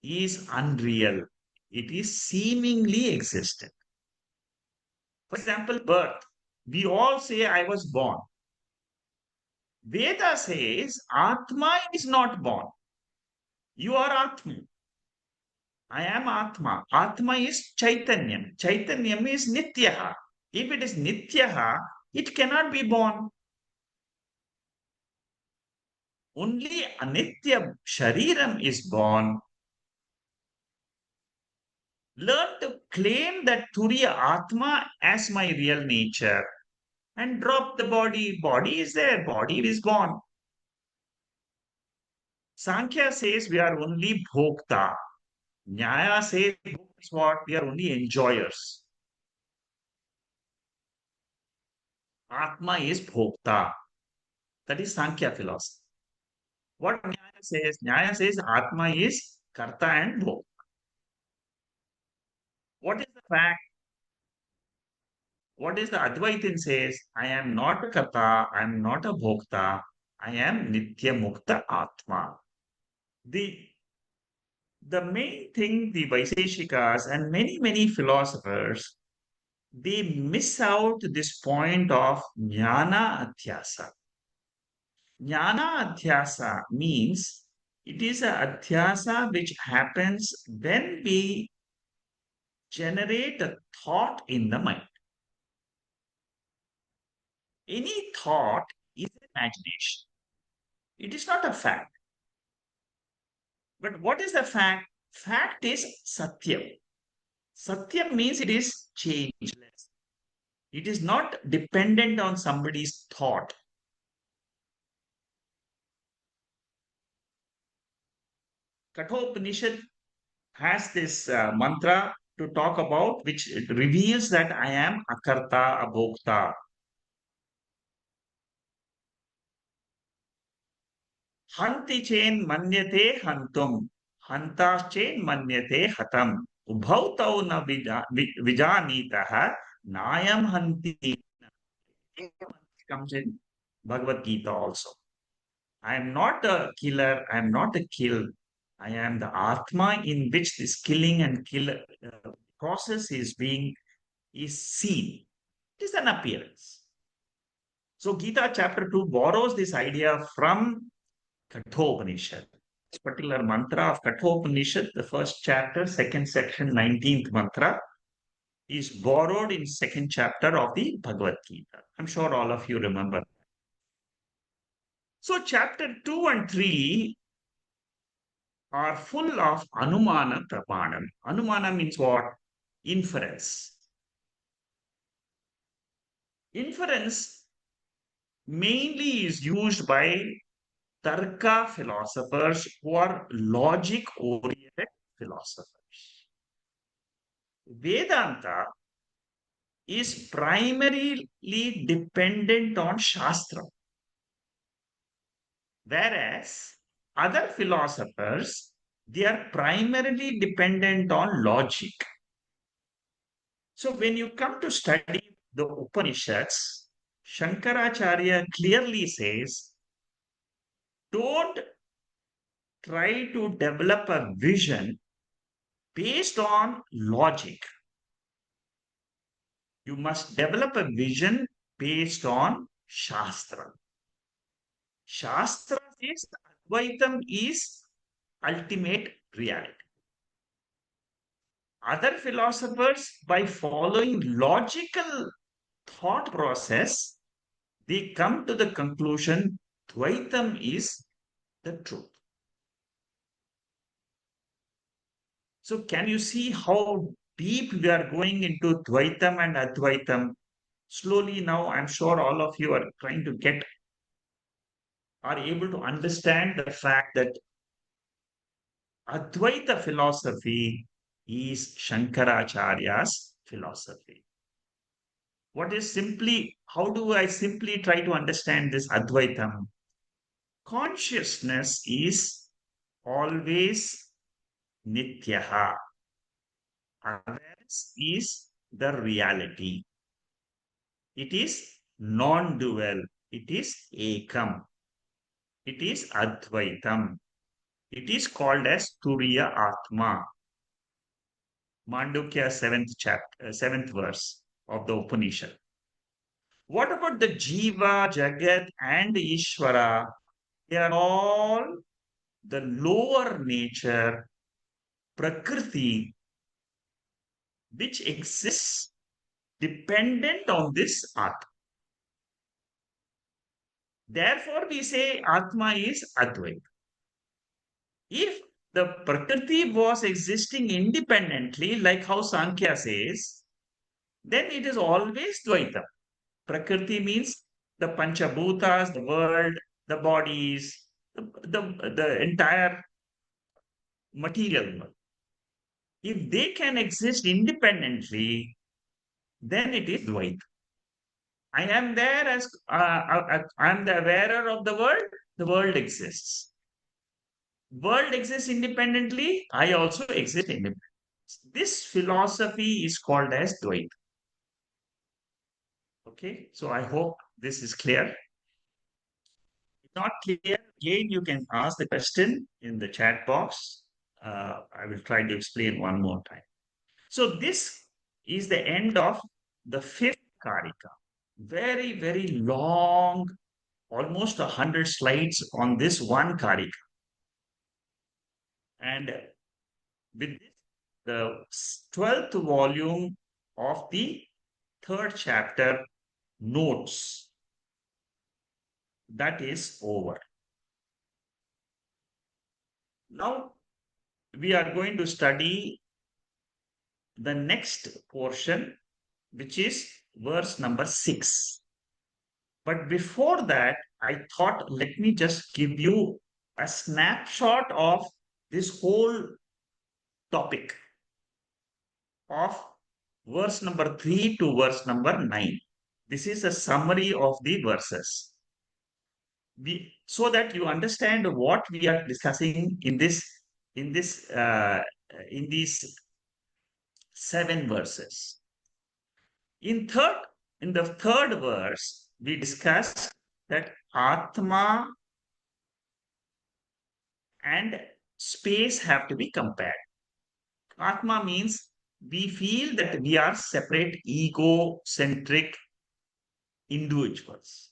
is unreal. It is seemingly existent. For example, birth. We all say I was born. Veda says Atma is not born. You are Atma. I am Atma. Atma is Chaitanyam. Chaitanyam is Nityaha. If it is Nityaha, it cannot be born. Only Anitya Shariram is born. Learn to claim that Turiya Atma as my real nature and drop the body. Body is there. Body is born. Sankhya says we are only Bhokta. Nyaya says what? We are only enjoyers. Atma is Bhokta. That is Sankhya philosophy. What Nyaya says? Nyaya says Atma is Karta and Bhokta. What is the fact? What is the Advaitin says? I am not a Karta, I am not a Bhokta, I am Nitya Mukta Atma. The main thing the Vaisheshikas and many philosophers, they miss out this point of Jnana Adhyasa. Jnana Adhyasa means it is a Adhyasa which happens when we generate a thought in the mind. Any thought is imagination. It is not a fact. But what is the fact? Fact is Satyam. Satyam means it is changeless. It is not dependent on somebody's thought. Kathopanishad has this mantra to talk about, which reveals that I am Akarta Abhokta. Hanti chain manyate hantum. Hantas chain manyate hatam. Ubhautau na vijanitaha. Nayam hanti. Comes in Bhagavad Gita also. I am not a killer. I am not a kill. I am the Atma in which this killing and kill process is seen. It is an appearance. So Gita chapter 2 borrows this idea from Kathopanishad. This particular mantra of Kathopanishad, the first chapter, second section, 19th mantra, is borrowed in second chapter of the Bhagavad Gita. I'm sure all of you remember. So chapter 2 and 3 are full of Anumana Pramanam. Anumana means what? Inference. Inference mainly is used by Tarka philosophers who are logic oriented philosophers. Vedanta is primarily dependent on Shastra, whereas other philosophers they are primarily dependent on logic. So when you come to study the Upanishads, Shankaracharya clearly says, don't try to develop a vision based on logic. You must develop a vision based on Shastra. Shastra says Advaitam is ultimate reality. Other philosophers, by following logical thought process, they come to the conclusion Dvaitam is the truth. So can you see how deep we are going into Dvaitam and Advaitam? Slowly now, I'm sure all of you are trying to are able to understand the fact that Advaita philosophy is Shankaracharya's philosophy. How do I simply try to understand this Advaitam? Consciousness is always Nityaha. Awareness is the reality. It is non-dual. It is Ekam. It is Advaitam. It is called as Turiya Atma. Mandukya 7th verse of the Upanishad. What about the Jiva, Jagat, and Ishvara? They are all the lower nature, Prakriti, which exists dependent on this Atma. Therefore, we say Atma is Advaita. If the Prakriti was existing independently, like how Sankhya says, then it is always Dvaita. Prakriti means the Panchabhutas, the world, the bodies, the entire material world. If they can exist independently, then it is Dvaita. I am there as I am the wearer of the world exists. World exists independently, I also exist independently. This philosophy is called as Dvaita. Okay, so I hope this is clear. If not clear, again, you can ask the question in the chat box. I will try to explain one more time. So this is the end of the fifth Karika. Very, very long, almost 100 slides on this one Karika. And with this, the 12th volume of the third chapter notes, that is over. Now, we are going to study the next portion, which is verse number 6. But before that, I thought, let me just give you a snapshot of this whole topic of verse number 3 to verse number 9. This is a summary of the verses. So that you understand what we are discussing in this in these 7 verses. In the third verse, we discussed that Atma and space have to be compared. Atma means we feel that we are separate, egocentric individuals.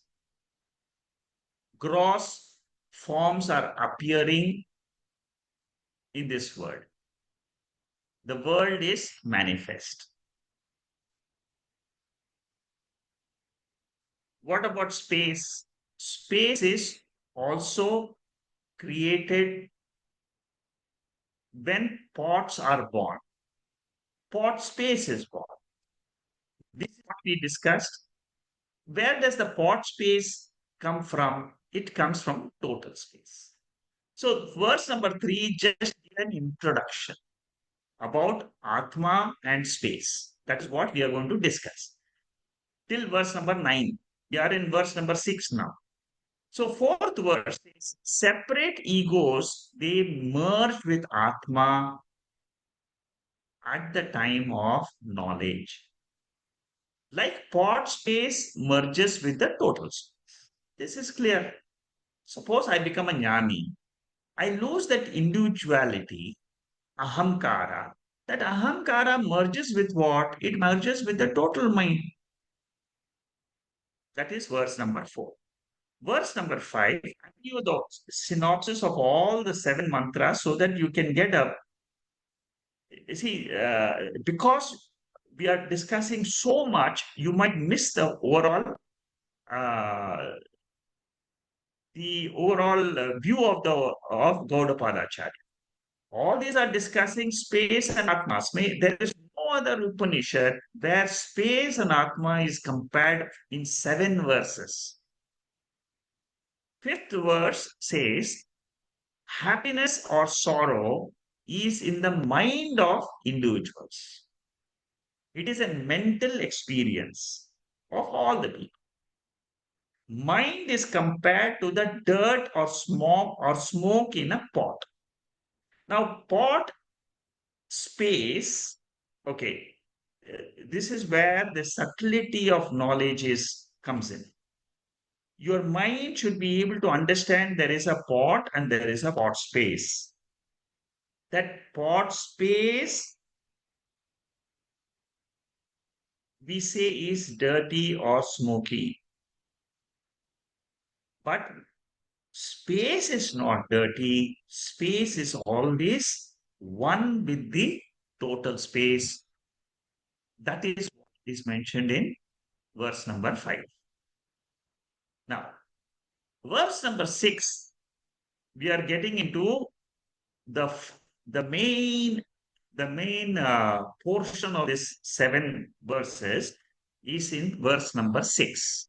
Gross forms are appearing in this world. The world is manifest. What about space? Space is also created when pots are born. Pot space is born. This is what we discussed. Where does the pot space come from? It comes from total space. So, verse number 3 just give an introduction about Atma and space. That is what we are going to discuss. Till verse number 9. We are in verse number 6 now. So, fourth verse is separate egos, they merge with Atma at the time of knowledge. Like pot space merges with the total space. This is clear. Suppose I become a jnani. I lose that individuality, ahamkara. That ahamkara merges with what? It merges with the total mind. That is verse number 4. Verse number 5, I give you the synopsis of all the 7 mantras so that you can get a. You see, because we are discussing so much, you might miss uh, the overall view of Gaudapada Acharya. All these are discussing space and Atma. There is no other Upanishad where space and Atma is compared in 7 verses. Fifth verse says, happiness or sorrow is in the mind of individuals. It is a mental experience of all the people. Mind is compared to the dirt or smoke in a pot. Now, pot space, okay, this is where the subtlety of knowledge comes in. Your mind should be able to understand there is a pot and there is a pot space. That pot space we say is dirty or smoky. But space is not dirty. Space is always one with the total space. That is what is mentioned in verse number 5. Now, verse number 6, we are getting into the main portion of this 7 verses is in verse number 6.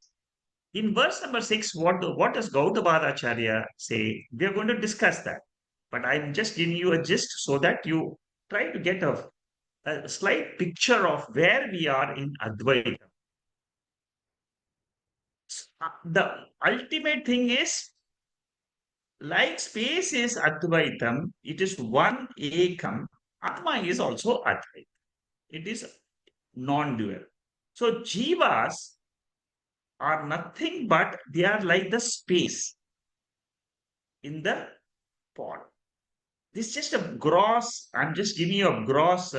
In verse number 6, what does Gaudapada Acharya say? We are going to discuss that. But I'm just giving you a gist so that you try to get a slight picture of where we are in Advaita. The ultimate thing is, like space is Advaitam, it is one Ekam. Atma is also Advaita. It is non-dual. So jivas are nothing but they are like the space in the pot. This is just a gross, I'm just giving you a gross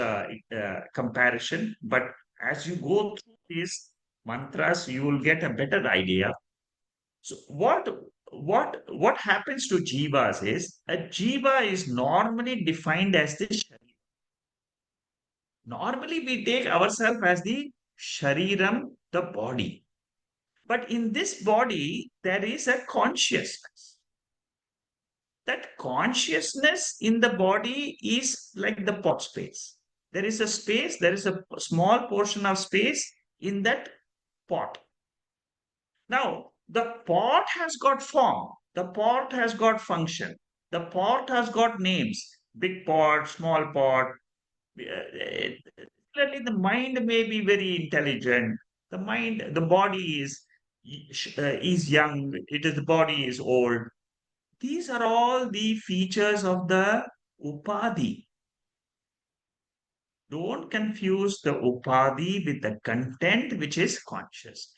comparison, but as you go through these mantras, you will get a better idea. So what happens to jivas is a jiva is normally defined as the sharira. Normally we take ourselves as the shariram, the body. But in this body, there is a consciousness. that consciousness in the body is like the pot space. There is a space, there is a small portion of space in that pot. Now, the pot has got form, the pot has got function, the pot has got names, big pot, small pot. Clearly, the mind may be very intelligent. The mind, the body is young. It is the body is old. These are all the features of the upadhi. Don't confuse the upadhi with the content, which is consciousness.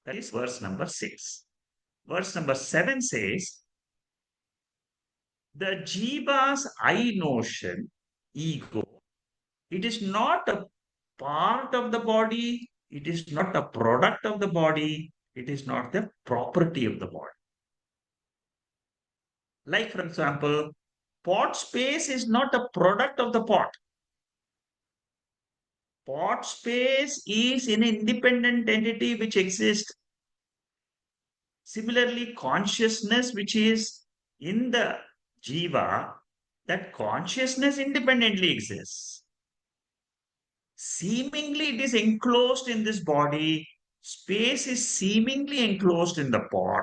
That is verse number 6. Verse number 7 says, the jiva's I notion, ego, it is not a part of the body, it is not a product of the body, it is not the property of the body. Like, for example, pot space is not a product of the pot. Pot space is an independent entity which exists. Similarly, consciousness, which is in the jiva, that consciousness independently exists. Seemingly, it is enclosed in this body. Space is seemingly enclosed in the pot.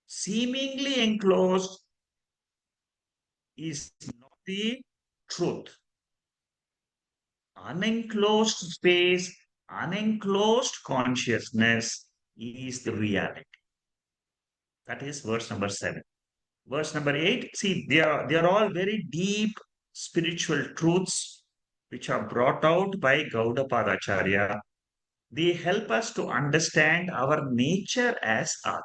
Seemingly enclosed is not the truth. Unenclosed space, unenclosed consciousness is the reality. That is verse number 7. Verse number 8, see, they are all very deep spiritual truths which are brought out by Gaudapada Acharya. They help us to understand our nature as Atma.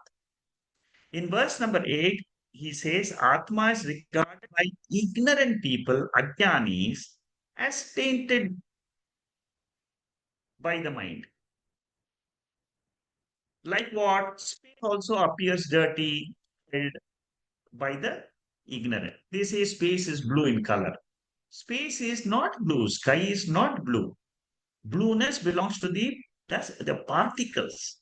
In verse number 8, he says Atma is regarded by ignorant people, Ajnanis, as tainted by the mind. Like what? Space also appears dirty by the ignorant. They say space is blue in color. Space is not blue. Sky is not blue. Blueness belongs to the particles.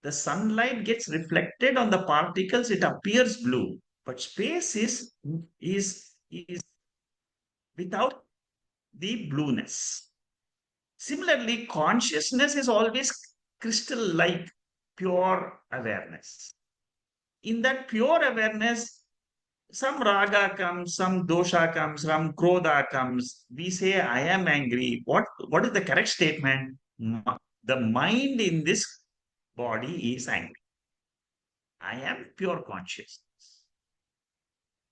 The sunlight gets reflected on the particles, it appears blue. But space is without the blueness. Similarly, consciousness is always crystal-like, pure awareness. In that pure awareness, some raga comes, some dosha comes, some krodha comes. We say, I am angry. What is the correct statement? The mind in this body is angry. I am pure consciousness.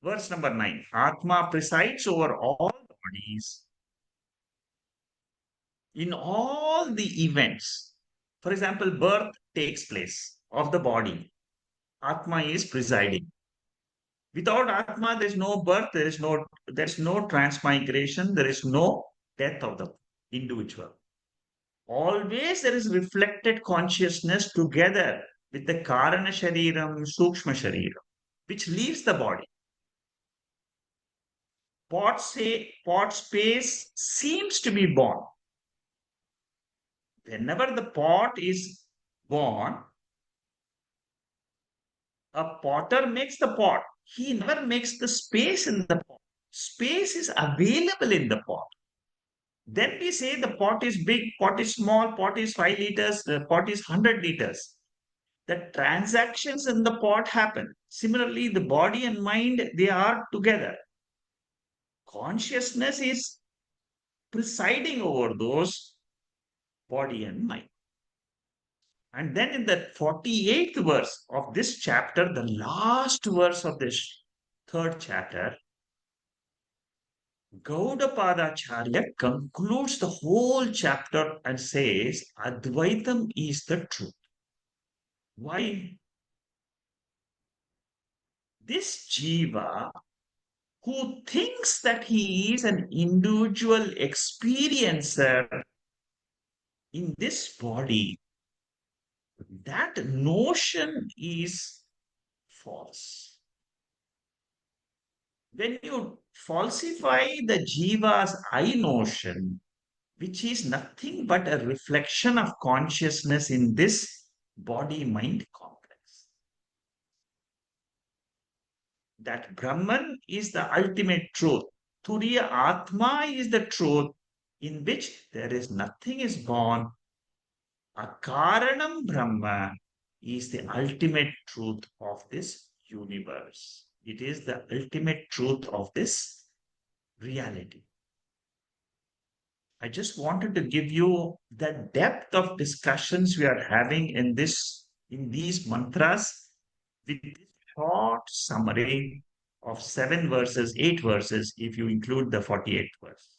Verse number 9. Atma presides over all bodies in all the events. For example, birth takes place of the body. Atma is presiding. Without Atma, there is no birth, there is no transmigration, there is no death of the individual. Always there is reflected consciousness together with the Karana Shariram, Sukshma Shariram, which leaves the body. Pot space seems to be born. Whenever the pot is born, a potter makes the pot. He never makes the space in the pot. Space is available in the pot. Then we say the pot is big, pot is small, pot is 5 liters, the pot is 100 liters. The transactions in the pot happen. Similarly, the body and mind, they are together. Consciousness is presiding over those body and mind. And then in the 48th verse of this chapter, the last verse of this third chapter, Gaudapada Acharya concludes the whole chapter and says, Advaitam is the truth. Why? This jiva who thinks that he is an individual experiencer in this body, that notion is false. When you falsify the jiva's I notion, which is nothing but a reflection of consciousness in this body mind complex. that Brahman is the ultimate truth. Turiya Atma is the truth in which there is nothing is born. Akaranam Brahma is the ultimate truth of this universe. It is the ultimate truth of this reality. I just wanted to give you the depth of discussions we are having in these mantras with this short summary of 7 verses, 8 verses, if you include the 48th verse.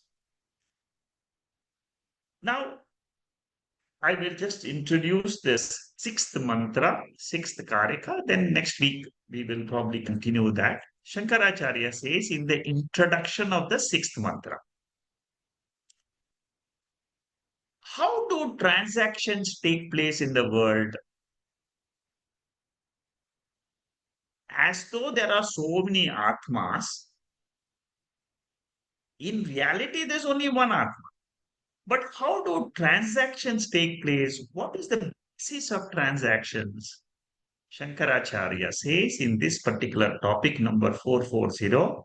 Now, I will just introduce this sixth mantra, sixth Karika. Then next week we will probably continue that. Shankaracharya says in the introduction of the sixth mantra, how do transactions take place in the world? As though there are so many Atmas, in reality there's only one Atma. But how do transactions take place? What is the basis of transactions? Shankaracharya says in this particular topic number 440,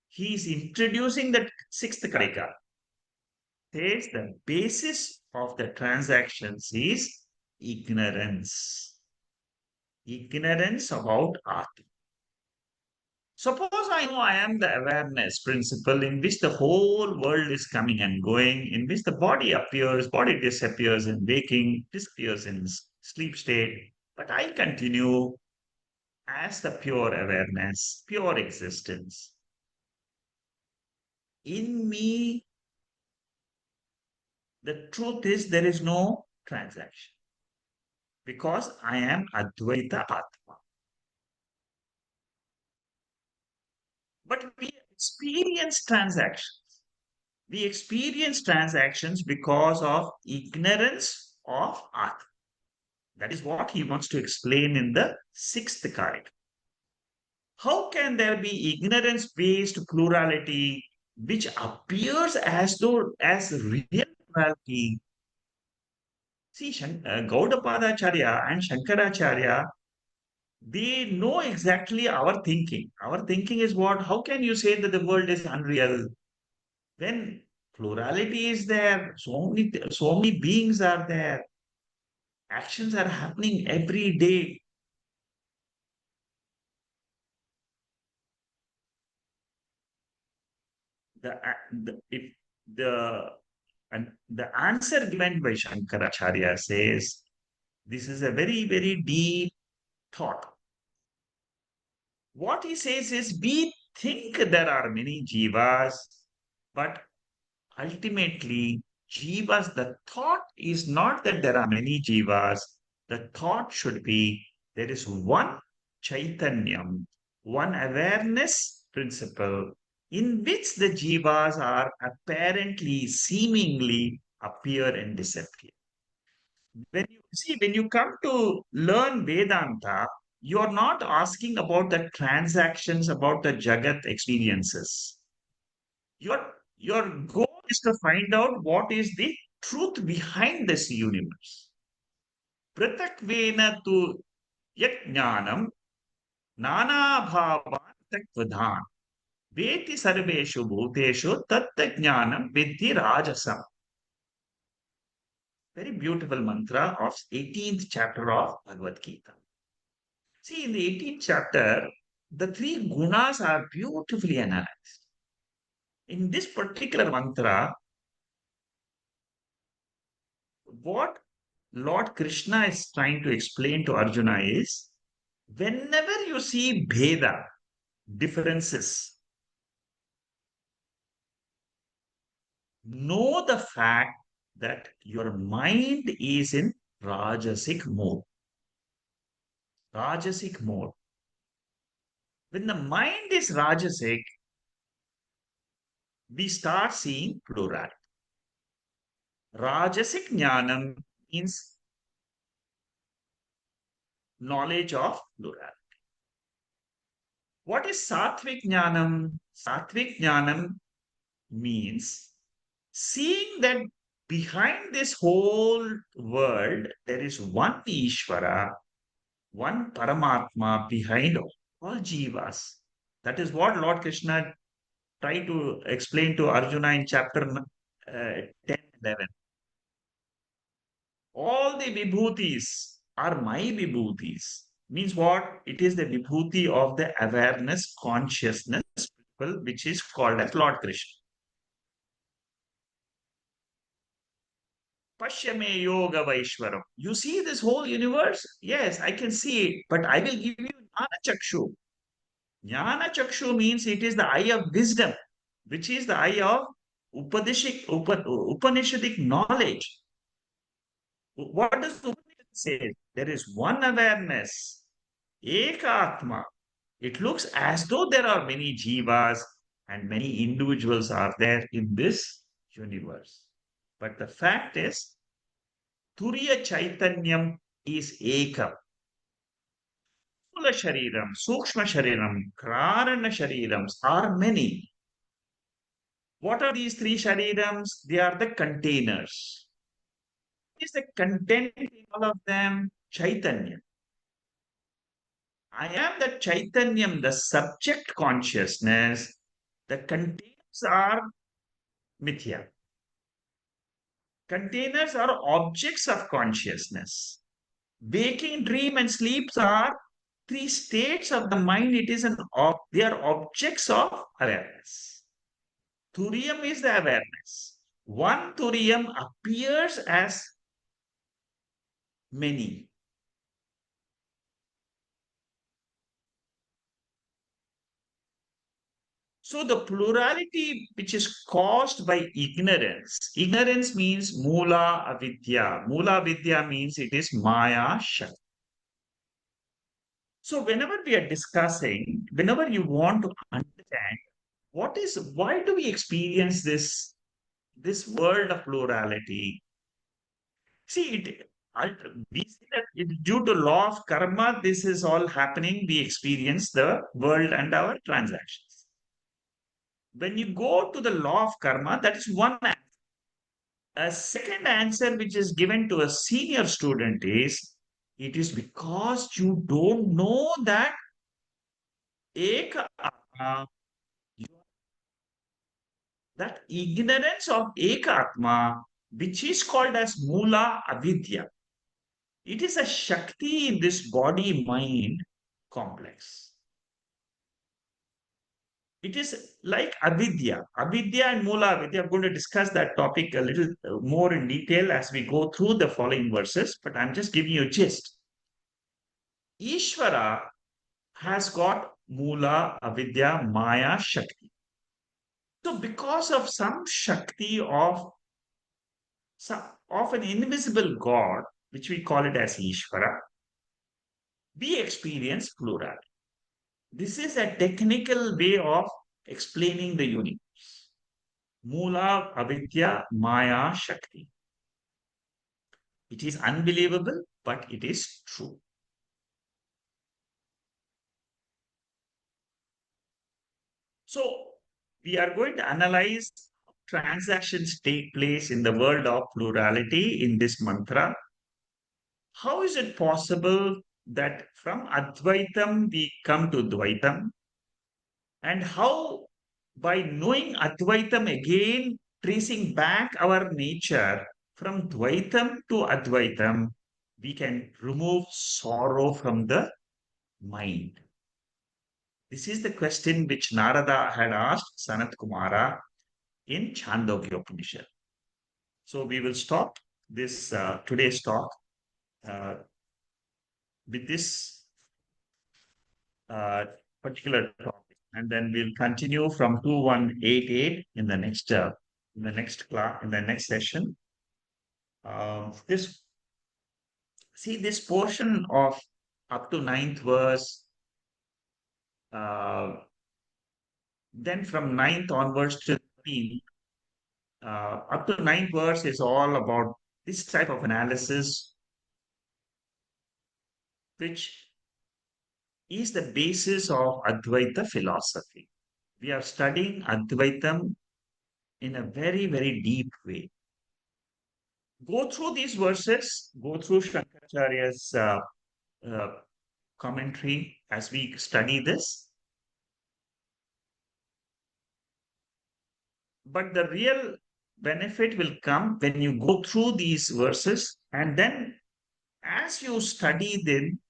he is introducing the sixth Karika. Says the basis of the transactions is ignorance. Ignorance about Atma. Suppose I know I am the awareness principle in which the whole world is coming and going, in which the body appears, body disappears in waking, disappears in sleep state, but I continue as the pure awareness, pure existence. In me, the truth is there is no transaction because I am Advaita Atma. But we experience transactions. We experience transactions because of ignorance of Atma. That is what he wants to explain in the sixth Karika. How can there be ignorance-based plurality which appears as though as real plurality? See, Gaudapada and Shankaracharya, they know exactly our thinking. Our thinking is what? How can you say that the world is unreal? When plurality is there, so many beings are there, actions are happening every day. If the answer given by Shankaracharya says this is a very, very deep thought. What he says is we think there are many jivas, but ultimately, jivas, the thought is not that there are many jivas. The thought should be there is one chaitanyam, one awareness principle in which the jivas are apparently, seemingly appear and disappear. When you come to learn Vedanta, you're not asking about the transactions, about the Jagat experiences. Your goal is to find out what is the truth behind this universe. Pratakvena tu yat jnanam nanabhavan takvadhan veti sarveshu bhuteshu tatta jnanam vidhi rajasam. Very beautiful mantra of 18th chapter of Bhagavad Gita. See, in the 18th chapter, the three gunas are beautifully analyzed. In this particular mantra, what Lord Krishna is trying to explain to Arjuna is whenever you see Bheda, differences, know the fact that your mind is in Rajasic mode. Rajasic mode. When the mind is Rajasic, we start seeing plurality. Rajasic Jnanam means knowledge of plurality. What is Sattvic Jnanam? Sattvic Jnanam means seeing that behind this whole world, there is one Ishvara, one Paramatma behind all. all jivas. That is what Lord Krishna tried to explain to Arjuna in chapter 10, 11. All the vibhutis are my vibhutis. Means what? It is the vibhuti of the awareness, consciousness principle, which is called as Lord Krishna. Pashyame yoga vaishwaram. You see this whole universe? Yes, I can see it, but I will give you jnana chakshu. Jnana chakshu means it is the eye of wisdom, which is the eye of Upanishadic knowledge. What does Upanishad say? There is one awareness, Ekatma. It looks as though there are many jivas and many individuals are there in this universe. But the fact is, Turiya Chaitanyam is Ekam. Sthula Shariram, Sukshma Shariram, Karana Sharirams are many. What are these three Sharirams? They are the containers. What is the content in all of them? Chaitanya. I am the Chaitanyam, the subject consciousness. The containers are Mithya. Containers are objects of consciousness. Waking, dream, and sleeps are three states of the mind. It is they are objects of awareness. Turiyam is the awareness. One Turiyam appears as many. So the plurality which is caused by ignorance, ignorance means mula avidya. Mula avidya means it is maya shakti. So whenever we are discussing, whenever you want to understand why do we experience this world of plurality? See, we see that due to law of karma, this is all happening. We experience the world and our transactions. When you go to the law of karma, that is one answer. A second answer, which is given to a senior student, is it is because you don't know that Eka Atma, that ignorance of Ekatma, which is called as Mula Avidya. It is a Shakti in this body mind complex. It is like Avidya. Avidya and Mula Avidya. I'm going to discuss that topic a little more in detail as we go through the following verses, but I'm just giving you a gist. Ishvara has got Mula Avidya Maya Shakti. So, because of some Shakti of an invisible God, which we call it as Ishvara, we experience plurality. This is a technical way of explaining the universe. Mula Avidya Maya Shakti. It is unbelievable, but it is true. So, we are going to analyze how transactions take place in the world of plurality in this mantra. How is it possible that from Advaitam we come to Dvaitam? And how, by knowing Advaitam again, tracing back our nature from Dvaitam to Advaitam, we can remove sorrow from the mind. This is the question which Narada had asked Sanat Kumara in Chandogya Upanishad. So we will stop this today's talk uh, with this uh, particular topic, and then we'll continue from 2188 in the next class in the next session. This see this portion of up to ninth verse, uh, then from ninth onwards to 13th, up to ninth verse is all about this type of analysis, which is the basis of Advaita philosophy. We are studying Advaitam in a very, very deep way. Go through these verses, go through Shankaracharya's uh, commentary, as we study this. But the real benefit will come when you go through these verses, and then as you study them,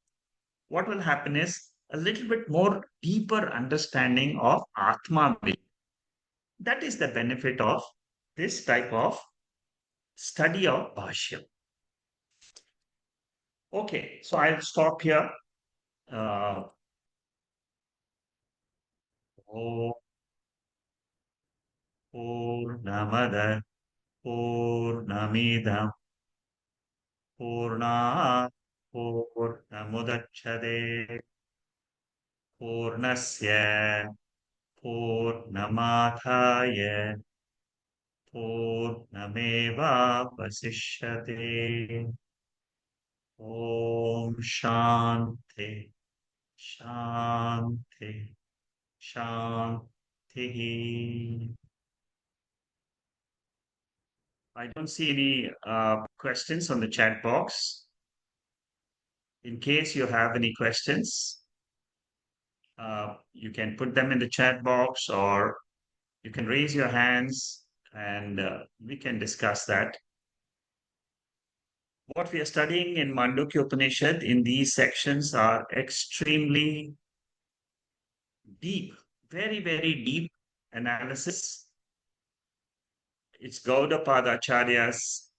what will happen is a little bit more deeper understanding of Atma. That is the benefit of this type of study of Bhashya. Okay, so I'll stop here. Om Purnamada Purnamidam Purnat Purnamudachyate Purnasya Purnamathaya Purnameva Vasishyate. Om Shanti Shanti Shanti. I don't see any questions on the chat box. In case you have any questions, you can put them in the chat box, or you can raise your hands and we can discuss that. What we are studying in Mandukya Upanishad in these sections are extremely deep, very, very deep analysis. It's Gaudapada Acharya's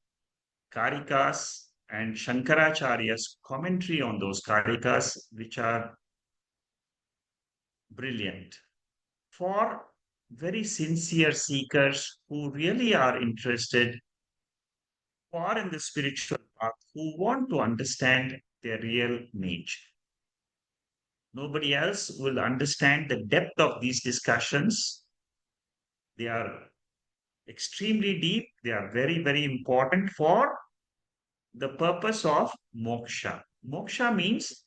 Karikas and Shankaracharya's commentary on those Karikas, which are brilliant. For very sincere seekers who really are interested, who are in the spiritual path, who want to understand their real nature. Nobody else will understand the depth of these discussions. They are extremely deep. They are very, very important for the purpose of moksha. Moksha means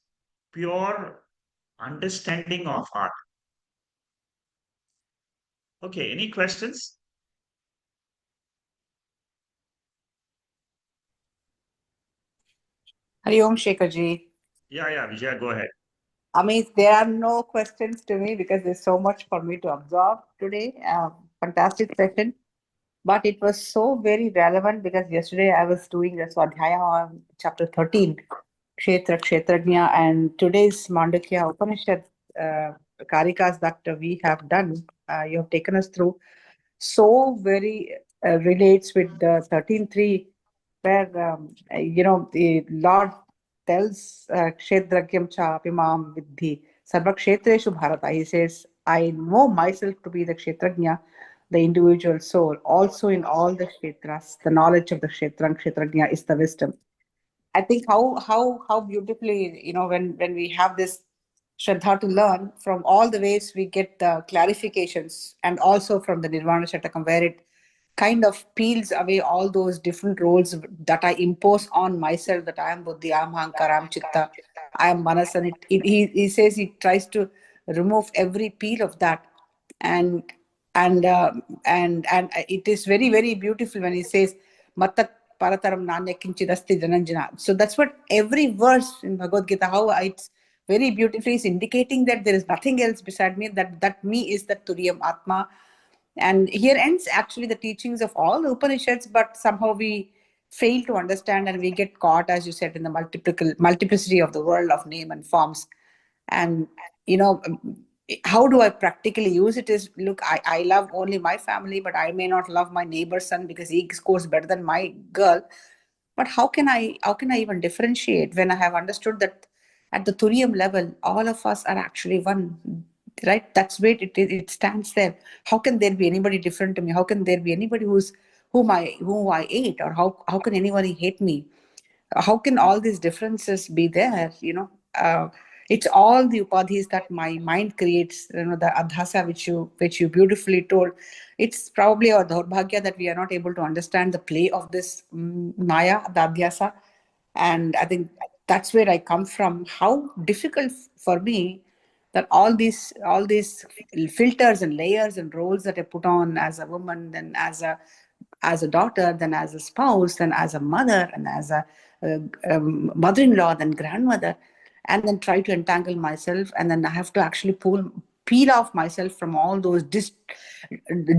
pure understanding of art. Okay, any questions? Hari Om Shekharji. Yeah, Vijaya, go ahead. I mean, there are no questions to me because there's so much for me to absorb today. Fantastic session. But it was so very relevant because yesterday I was doing the Swadhyaya on chapter 13, Kshetra, Kshetrajna, and today's Mandukya Upanishad Karikas that we have done, you have taken us through, so very relates with the 13.3, where, the Lord tells Kshetragyam cha apimam vidhi sarva kshetreshu bharata. He says, I know myself to be the Kshetrajna, the individual soul. Also in all the kshetras, the knowledge of the kshetra and kshetrajna is the wisdom. I think how beautifully, when we have this Shraddha to learn from all the ways we get the clarifications, and also from the Nirvana Shatakam, where it kind of peels away all those different roles that I impose on myself, that I am Buddhi, I am Ahankara, I am Chitta, I am Manas, and he says he tries to remove every peel of that. And and it is very, very beautiful when he says Matat Parataram Nanya Kinchidasti Jananjana. So that's what every verse in Bhagavad Gita, how it's very beautifully is indicating that there is nothing else beside me, that me is the Turiyam Atma. And here ends actually the teachings of all the Upanishads, but somehow we fail to understand, and we get caught, as you said, in the multiplicity of the world of name and forms. And how do I practically use it is, look, I love only my family, but I may not love my neighbor's son because he scores better than my girl. But how can I even differentiate when I have understood that at the Turiyam level, all of us are actually one, right? That's where it stands there. How can there be anybody different to me? How can there be anybody whom I hate, or how can anybody hate me? How can all these differences be there? It's all the upadhis that my mind creates, the adhyasa, which you beautifully told. It's probably our daurbhagya that we are not able to understand the play of this maya, the adhyasa. And I think that's where I come from. How difficult for me that all these filters and layers and roles that I put on as a woman, then as a daughter, then as a spouse, then as a mother, and as a mother-in-law, then grandmother. and then try to entangle myself, and then I have to actually peel off myself from all those,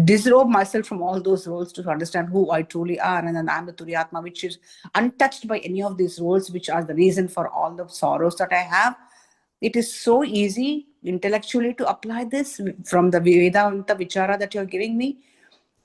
disrobe myself from all those roles to understand who I truly are. And then I'm the Turyatma, which is untouched by any of these roles, which are the reason for all the sorrows that I have. It is so easy intellectually to apply this from the Vedanta Vichara that you're giving me.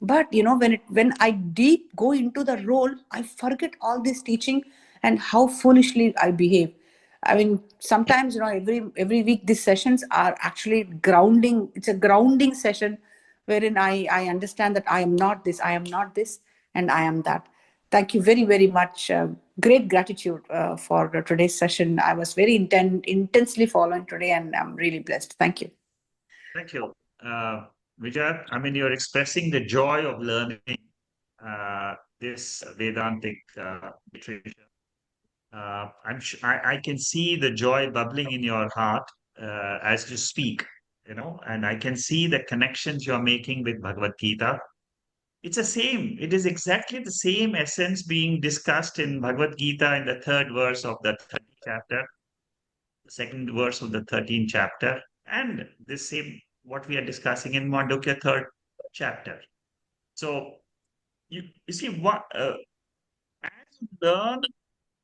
But when I deep go into the role, I forget all this teaching and how foolishly I behave. I mean, sometimes, every week these sessions are actually grounding. It's a grounding session wherein I understand that I am not this, I am not this, and I am that. Thank you very, very much. Great gratitude for today's session. I was very intensely following today, and I'm really blessed. Thank you. Thank you. Vijay, I mean, you're expressing the joy of learning this Vedantic literature. I can see the joy bubbling in your heart as you speak, and I can see the connections you're making with Bhagavad Gita. It's the same. It is exactly the same essence being discussed in Bhagavad Gita in the third verse of the 30th chapter, the second verse of the 13th chapter, and the same what we are discussing in Mandukya third chapter. So you see what as you learn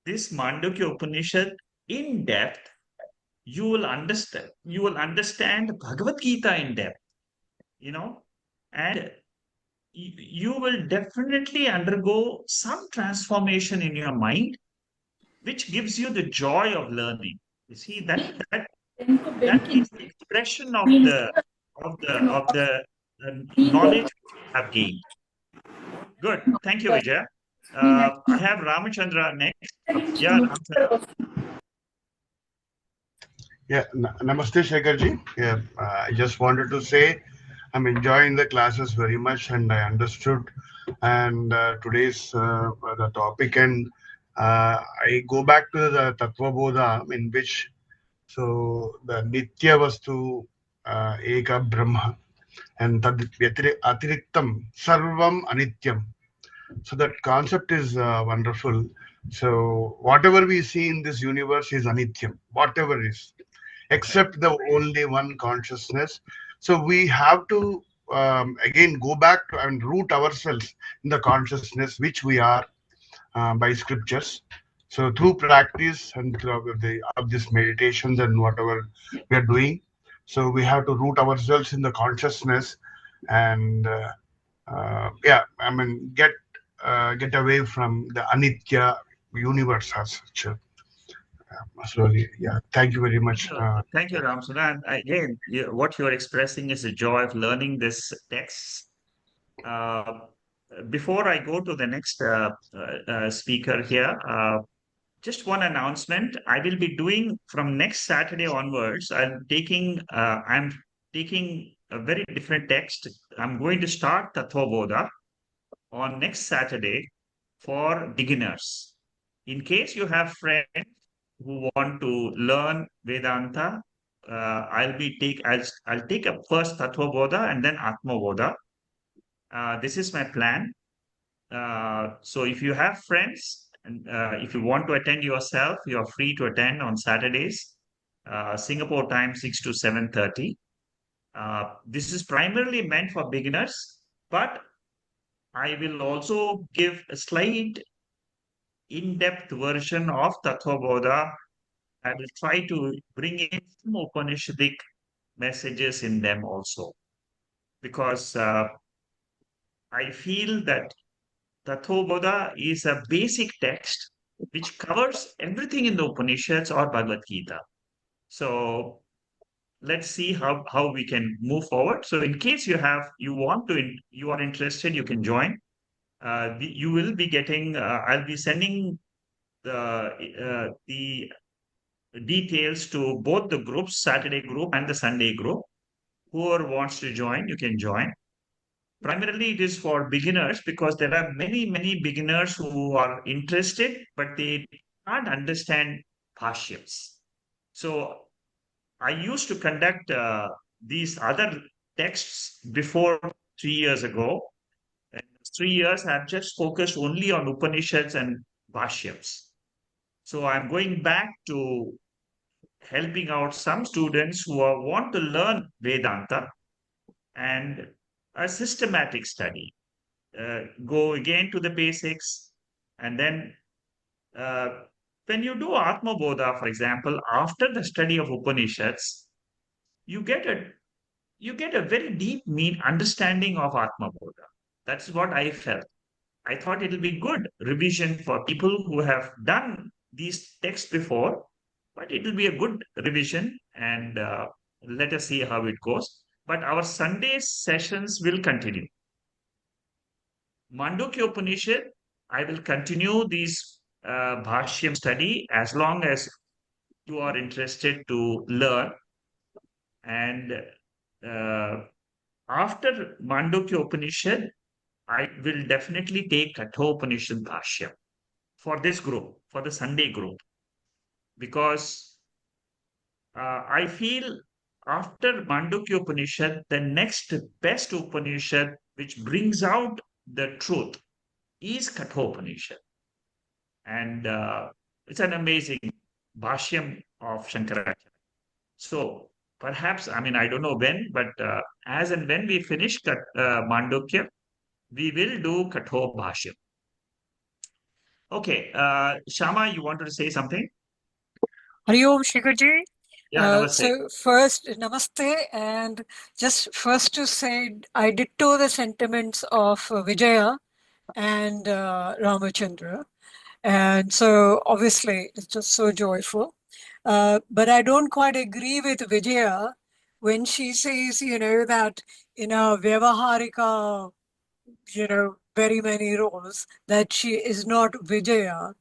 this Mandukya Upanishad in depth, you will understand Bhagavad Gita in depth, and you will definitely undergo some transformation in your mind, which gives you the joy of learning. You see that is the expression of the knowledge we have gained. Good. Thank you, Vijay. I have Ramachandra next. Yeah, Ramachandra. Yeah, Namaste, Shekharji. Yeah, I just wanted to say I'm enjoying the classes very much, and I understood. And today's the topic, and I go back to the Tattva Bodha, in which the Nitya Vastu Eka Brahma and Tad Atiriktam Sarvam Anityam. So that concept is wonderful. So whatever we see in this universe is anityam, whatever is, except the only one consciousness. So we have to again go back to and root ourselves in the consciousness which we are by scriptures. So through practice and through of this meditations and whatever we are doing, so we have to root ourselves in the consciousness, and yeah, I mean get away from the anitya universe as such. Slowly, yeah. Thank you very much. Thank you, Ramachandra. And again, what you're expressing is the joy of learning this text. Uh, Before I go to the next speaker here, just one announcement. I will be doing from next Saturday onwards. I'm taking a very different text. I'm going to start Tattva Bodha on next Saturday for beginners. In case you have friends who want to learn Vedanta, I'll take up first Tattva Bodha and then Atma Bodha. This is my plan. So if you have friends and if you want to attend yourself, you are free to attend on Saturdays, Singapore time 6 to 7:30. This is primarily meant for beginners, but I will also give a slight in-depth version of Tattva Bodha. I will try to bring in some Upanishadic messages in them also, because I feel that Tattva Bodha is a basic text which covers everything in the Upanishads or Bhagavad Gita. So let's see how we can move forward. So in case you are interested, you can join. You will be getting. I'll be sending the details to both the groups, Saturday group and the Sunday group. Whoever wants to join, you can join. Primarily, it is for beginners because there are many beginners who are interested, but they can't understand Bhashyams. So I used to conduct these other texts before 3 years ago. And 3 years, I've just focused only on Upanishads and Bhashyams. So I'm going back to helping out some students who want to learn Vedanta and a systematic study. Go again to the basics, and then uh, when you do Atma Bodha, for example, after the study of Upanishads, you get a very deep understanding of Atma Bodha. That's what I felt. I thought it'll be good revision for people who have done these texts before, but it will be a good revision, and let us see how it goes. But our Sunday sessions will continue. Mandukya Upanishad, I will continue these Bhashyam study as long as you are interested to learn. And after Mandukya Upanishad, I will definitely take Kathopanishad Bhashyam for this group, for the Sunday group, because I feel after Mandukya Upanishad, the next best Upanishad which brings out the truth is Kathopanishad. And it's an amazing Bhashyam of Shankaracharya. So perhaps, I mean, I don't know when, but as and when we finish Mandukya, we will do Katho Bhashyam. Okay, Shama, you wanted to say something? Hari Om Shikhaji. Yeah, namaste. So first, namaste, and just first to say, I ditto the sentiments of Vijaya and Ramachandra, and so obviously it's just so joyful. But I don't quite agree with Vijaya when she says, that in a Vyavaharika, very many roles, that she is not Vijaya,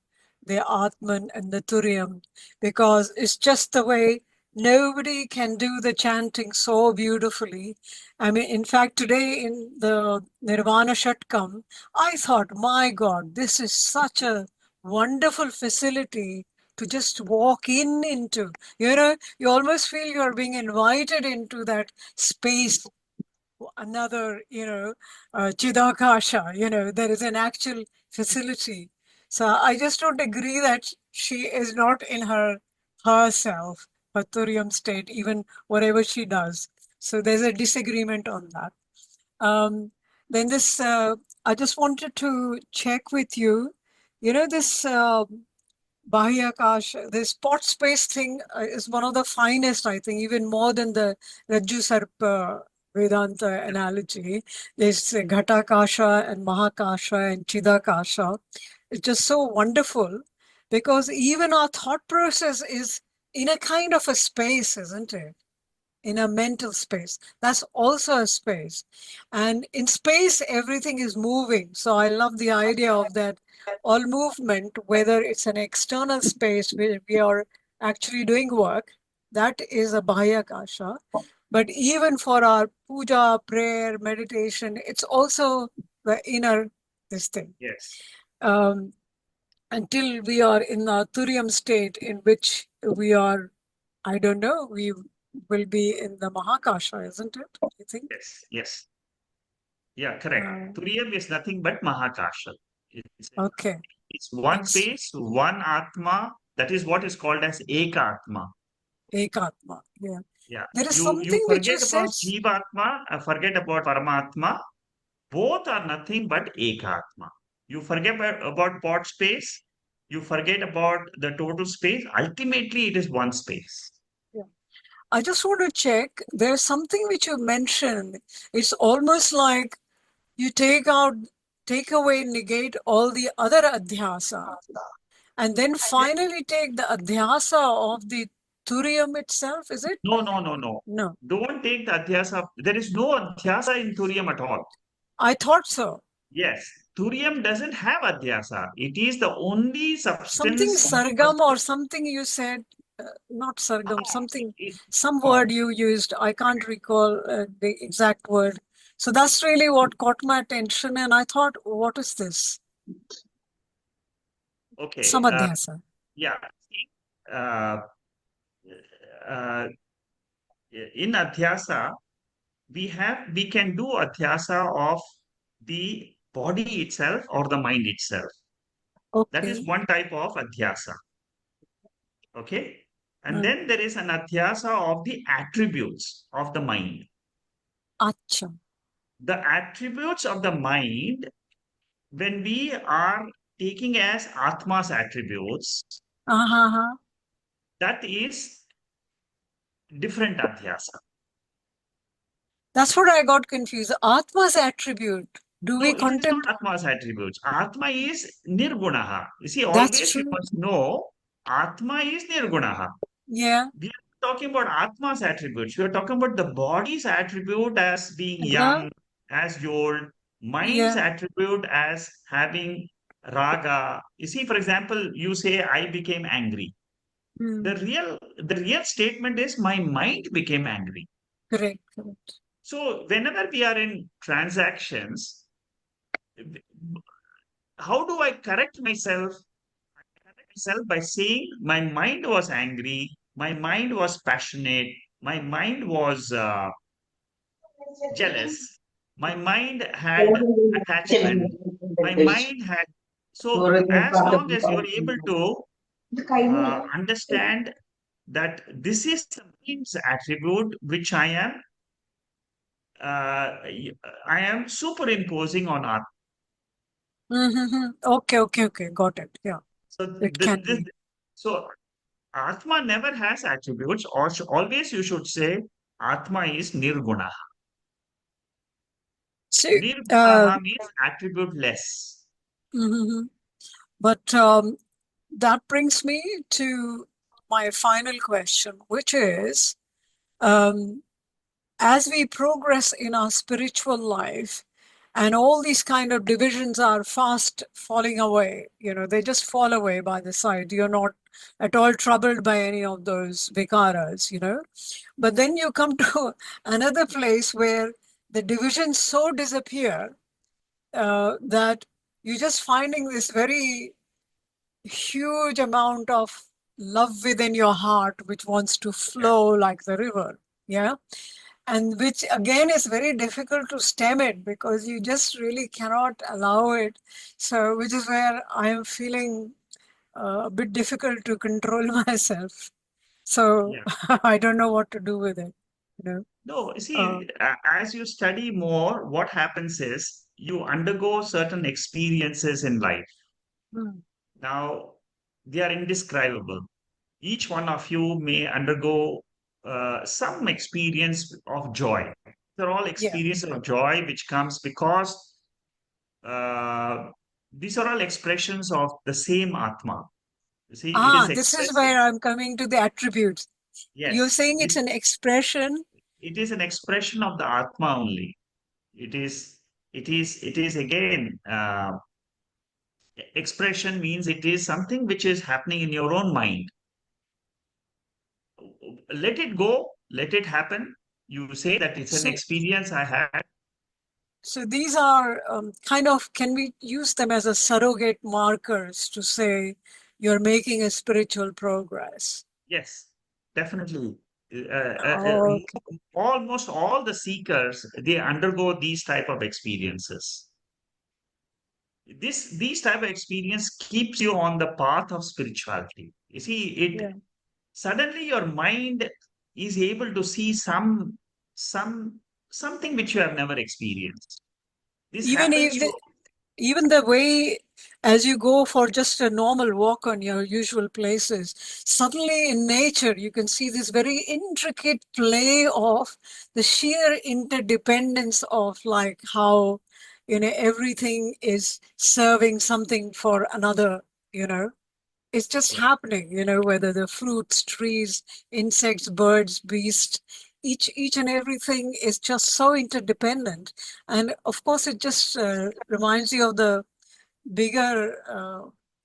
the Atman and the Turiyam, because it's just the way nobody can do the chanting so beautifully. I mean, in fact, today in the Nirvana Shatkam, I thought, my God, this is such a wonderful facility to just walk into. You almost feel you're being invited into that space, another, Chidakasha, there is an actual facility. So I just don't agree that she is not in herself, her Turiam state, even whatever she does. So there's a disagreement on that. Then this, I just wanted to check with you, this Bahyakash, the spot space thing is one of the finest, I think, even more than the Rajju Sarpa Vedanta analogy. There's Ghatakasha and Mahakasha and Chidakasha. It's just so wonderful because even our thought process is in a kind of a space, isn't it? In a mental space. That's also a space. And in space, everything is moving. So I love the idea of that all movement, whether it's an external space where we are actually doing work, that is a Bahyakasha. But even for our puja, prayer, meditation, it's also the inner this thing. Yes. Until we are in the Turiam state in which we are, I don't know, we will be in the Mahakasha, isn't it? You think? Yes. Yes. Yeah, correct. Turiyam is nothing but Mahakasha. Okay. It's one space, one Atma. That is what is called as Ekatma. Ekatma. Yeah. Yeah. There is You something which you forget said. about Jivatma, forget about Paramatma. Both are nothing but Ekatma. You forget about pot space. You forget about the total space. Ultimately, it is one space. Yeah. I just want to check. There's something which you mentioned. It's almost like you take away, negate all the other adhyasa, and then finally take the adhyasa of the Turiyam itself, is it? No, no, no, no. No. Don't take the Adhyasa. There is no Adhyasa in Turiyam at all. I thought so. Yes. Turiyam doesn't have Adhyasa. It is the only Something substance. sargam or something you said, not sargam, something, some No. word you used. I can't recall the exact word. So that's really what caught my attention. And I thought, what is this? Okay. Samadhyasa. Yeah. Uh, uh, in Adhyasa, we can do Adhyasa of the body itself or the mind itself. Okay. That is one type of Adhyasa. Okay. And then there is an Adhyasa of the attributes of the mind. Acha. The attributes of the mind, when we are taking as Atma's attributes, Uh-huh. that is different Adhyasa. That's what I got confused. Atma's attribute. Do No, we it is not contemplate? Atma's attributes. Atma is Nirgunaha. You see, That's always you true. must know Atma is Nirgunaha. Yeah. We are talking about Atma's attributes. We are talking about the body's attribute as being Yeah. young, as old, mind's Yeah. attribute as having raga. You see, for example, you say, I became angry. Hmm. The real statement is my mind became angry. Correct. So whenever we are in transactions, how do I correct myself? By saying my mind was angry, my mind was passionate, my mind was jealous, my mind had attachment, my mind had. So, as long as you're able to understand that this is the mind's attribute which I am superimposing on art. Mm-hmm. Okay. Got it. Yeah. So, It can be. so Atma never has attributes, or always you should say Atma is Nirguna. So, Nirgunaha means attributeless. mhm. But that brings me to my final question, which is, as we progress in our spiritual life, and all these kind of divisions are fast falling away, they just fall away by the side. You're not at all troubled by any of those vikaras, But then you come to another place where the divisions so disappear that you're just finding this very huge amount of love within your heart, which wants to flow like the river. Yeah. And which again is very difficult to stem it because you just really cannot allow it. So, which is where I am feeling a bit difficult to control myself. So, Yeah. I don't know what to do with it. No, Uh, see, as you study more, what happens is you undergo certain experiences in life. hmm, Now, they are indescribable. Each one of you may undergo some experience of joy. They're all yeah. experiences of joy which comes because uh, these are all expressions of the same Atma. You see, it is This is expressing. where I'm coming to the attributes. You're Yes, saying it's an expression. it is an expression of the Atma only. It is, it is again, expression means it is something which is happening in your own mind. Let it go, let it happen. You say that it's an So, experience I had. so these are kind of, can we use them as a surrogate markers to say you're making a spiritual progress? Yes, definitely. Okay. Almost all the seekers, they undergo these type of experiences. These type of experience keeps you on the path of spirituality. You see, Yeah. suddenly your mind is able to see some something which you have never experienced. This Even happens if to. even the way as you go for just a normal walk on your usual places, suddenly in nature you can see this very intricate play of the sheer interdependence of like how everything is serving something for another. It's just happening, whether the fruits, trees, insects, birds, beasts, each and everything is just so interdependent. And of course, it just reminds you of the bigger,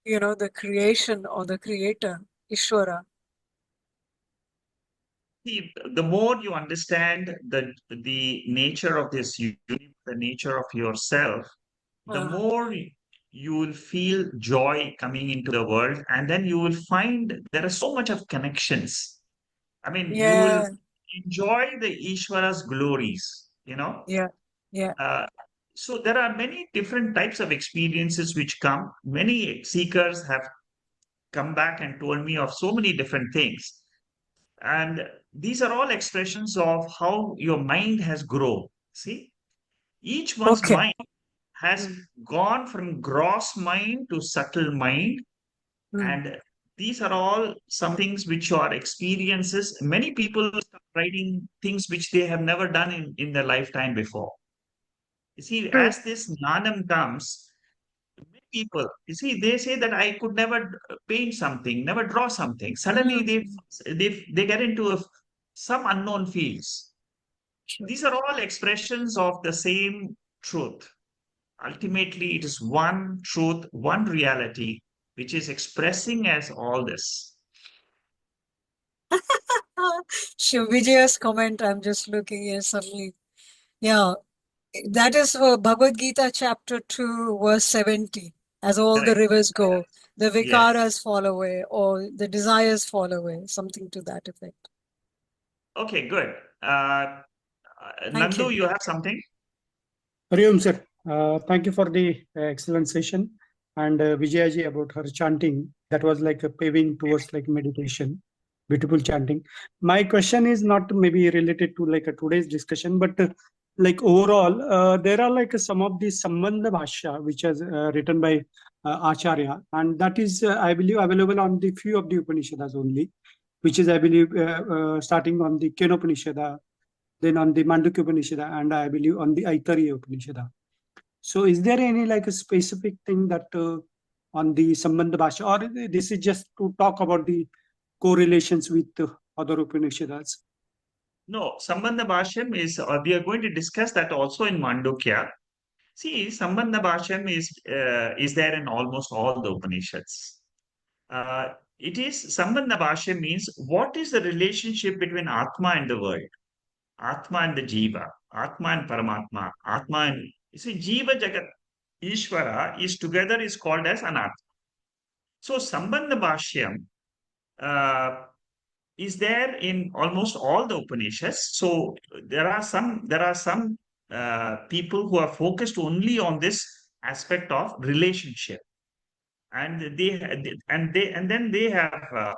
the creation or the creator, Ishvara. See, the more you understand the nature of this universe, the nature of yourself, the Uh, more you will feel joy coming into the world, and then you will find there are so much of connections. I mean, you will yeah, enjoy the Ishvara's glories, yeah, yeah. Uh, so there are many different types of experiences which come. Many seekers have come back and told me of so many different things. And these are all expressions of how your mind has grown. See, each one's Okay. mind has gone from gross mind to subtle mind. And these are all some things which are experiences. Many people start writing things which they have never done in their lifetime before. You see, True. as this jnanam comes, many people, you see, they say that I could never paint something, never draw something. Suddenly they get into some unknown fields. Sure. These are all expressions of the same truth. Ultimately, it is one truth, one reality, which is expressing as all this. Sure, Vijaya's comment, I'm just looking here suddenly. Yeah, that is for Bhagavad Gita chapter 2, verse 70. As all the Correct. rivers go, the Yes. vikaras fall away, or the desires fall away, something to that effect. Okay, good. Thank Nandu, you. you have something? Hari Om, sir. Thank you for the excellent session. And Vijayaji about her chanting, that was like a paving towards like meditation, beautiful chanting. My question is not maybe related to like a today's discussion, but like overall, there are like some of the Sambandha Bhashya which is written by Acharya, and that is I believe available on the few of the Upanishads only, which is I believe starting on the Kenopanishad, then on the Mandukya Upanishad, and I believe on the Aitariya Upanishad. So is there any like a specific thing that on the Sambandha Bhashya, or this is just to talk about the correlations with other Upanishads? No, Sambandha Bhashyam is, we are going to discuss that also in Mandukya. See, Sambandha Bhashyam is there in almost all the Upanishads. It is, Sambandha Bhashyam means what is the relationship between Atma and the world? Atma and the Jiva, Atma and Paramatma, Atma and, you see, Jiva Jagat, Ishvara is together is called as Anatma. So Sambandha Bhashyam is there in almost all the Upanishads. So there are some people who are focused only on this aspect of relationship, and then they have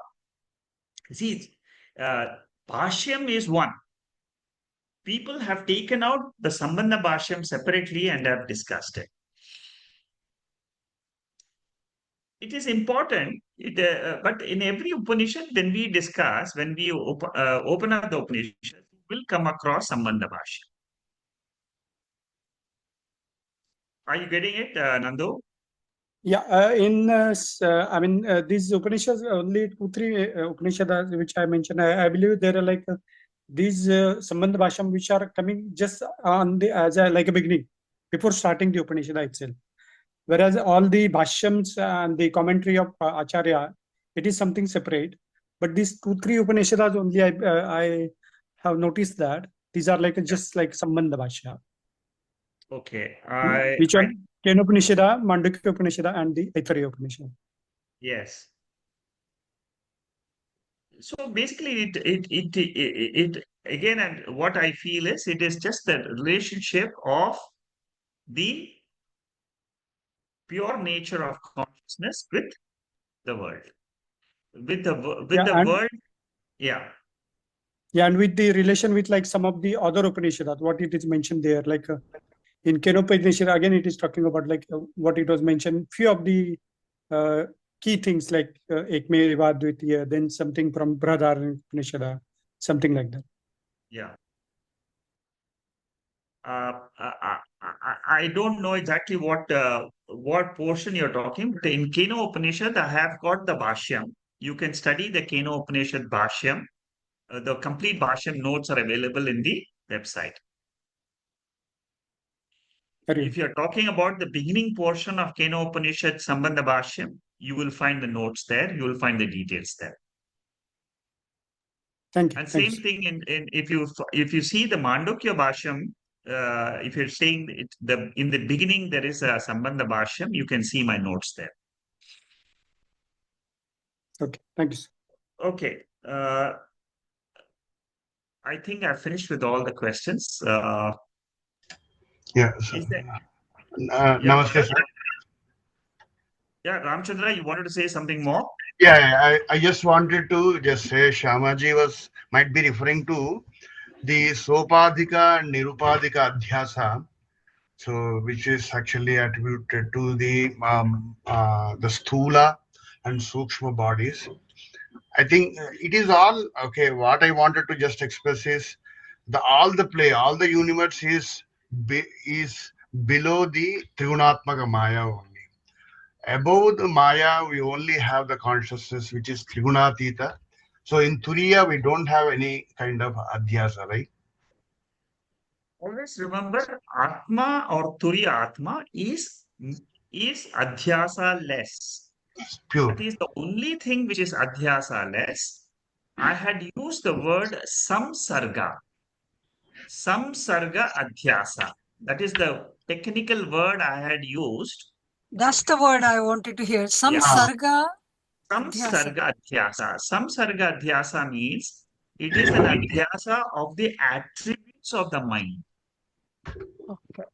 see Bhashyam is one. People have taken out the Sambandha Bhashyam separately and have discussed it. It is important, but in every Upanishad, when we discuss, when we open up the Upanishad, we will come across Sambandha Bhashyam. Are you getting it, Nandu? Yeah, I mean, these Upanishads, only 2-3 Upanishads which I mentioned, I believe there are like these Sambandha Bhashyam which are coming just on the as a like a beginning before starting the Upanishad itself. Whereas all the Bhashyams and the commentary of Acharya, it is something separate. But these 2-3 Upanishads only I have noticed that these are like just like Sambandha Bhashya. Okay. Which one? Kenopanishad, Mandukya Upanishad, and the Aitariya Upanishad. Yes. So basically, it again, and what I feel is it is just the relationship of the pure nature of consciousness with the world, with the world. Yeah. Yeah, and with the relation with like some of the other Upanishads, what it is mentioned there, like in Kenopanishad, again, it is talking about like what it was mentioned, few of the key things like Ekme Vadvitiya, then something from Brahadar Upanishad, something like that. Yeah. I don't know exactly what portion you're talking, but in Keno Upanishad, I have got the Bhashyam. You can study the Keno Upanishad Bhashyam. The complete Bhashyam notes are available in the website. If you're talking about the beginning portion of Keno Upanishad Sambandha Bhashyam, you will find the notes there. You will find the details there. Thank you. And Thank same you. thing if you see the Mandukya Bhashyam, if you're saying in the beginning there is a Sambandha Bhashyam, you can see my notes there. Okay, thank you, sir. Okay. I think I've finished with all the questions. Yeah. So, Is there? namaste, sir. Yeah, Ramchandra, you wanted to say something more? Yeah, I just wanted to just say Shamaji might be referring to the Sopadhika and Nirupadhika Adhyasa, so which is actually attributed to the Sthula and Sukshma bodies. I think it is all okay. What I wanted to just express is all the universe is below the Trigunatmaka Maya only. Above the Maya, we only have the consciousness which is Trigunatita. So in Turiya, we don't have any kind of Adhyasa, right? Always remember, Atma or Turiya Atma is Adhyasa less. Pure. That is the only thing which is Adhyasa less. I had used the word Samsarga. Samsarga Adhyasa. That is the technical word I had used. That's the word I wanted to hear. Yeah. Samsarga Adhyasa. Samsarga Adhyasa. Samsarga Adhyasa means it is an Adhyasa of the attributes of the mind. Okay,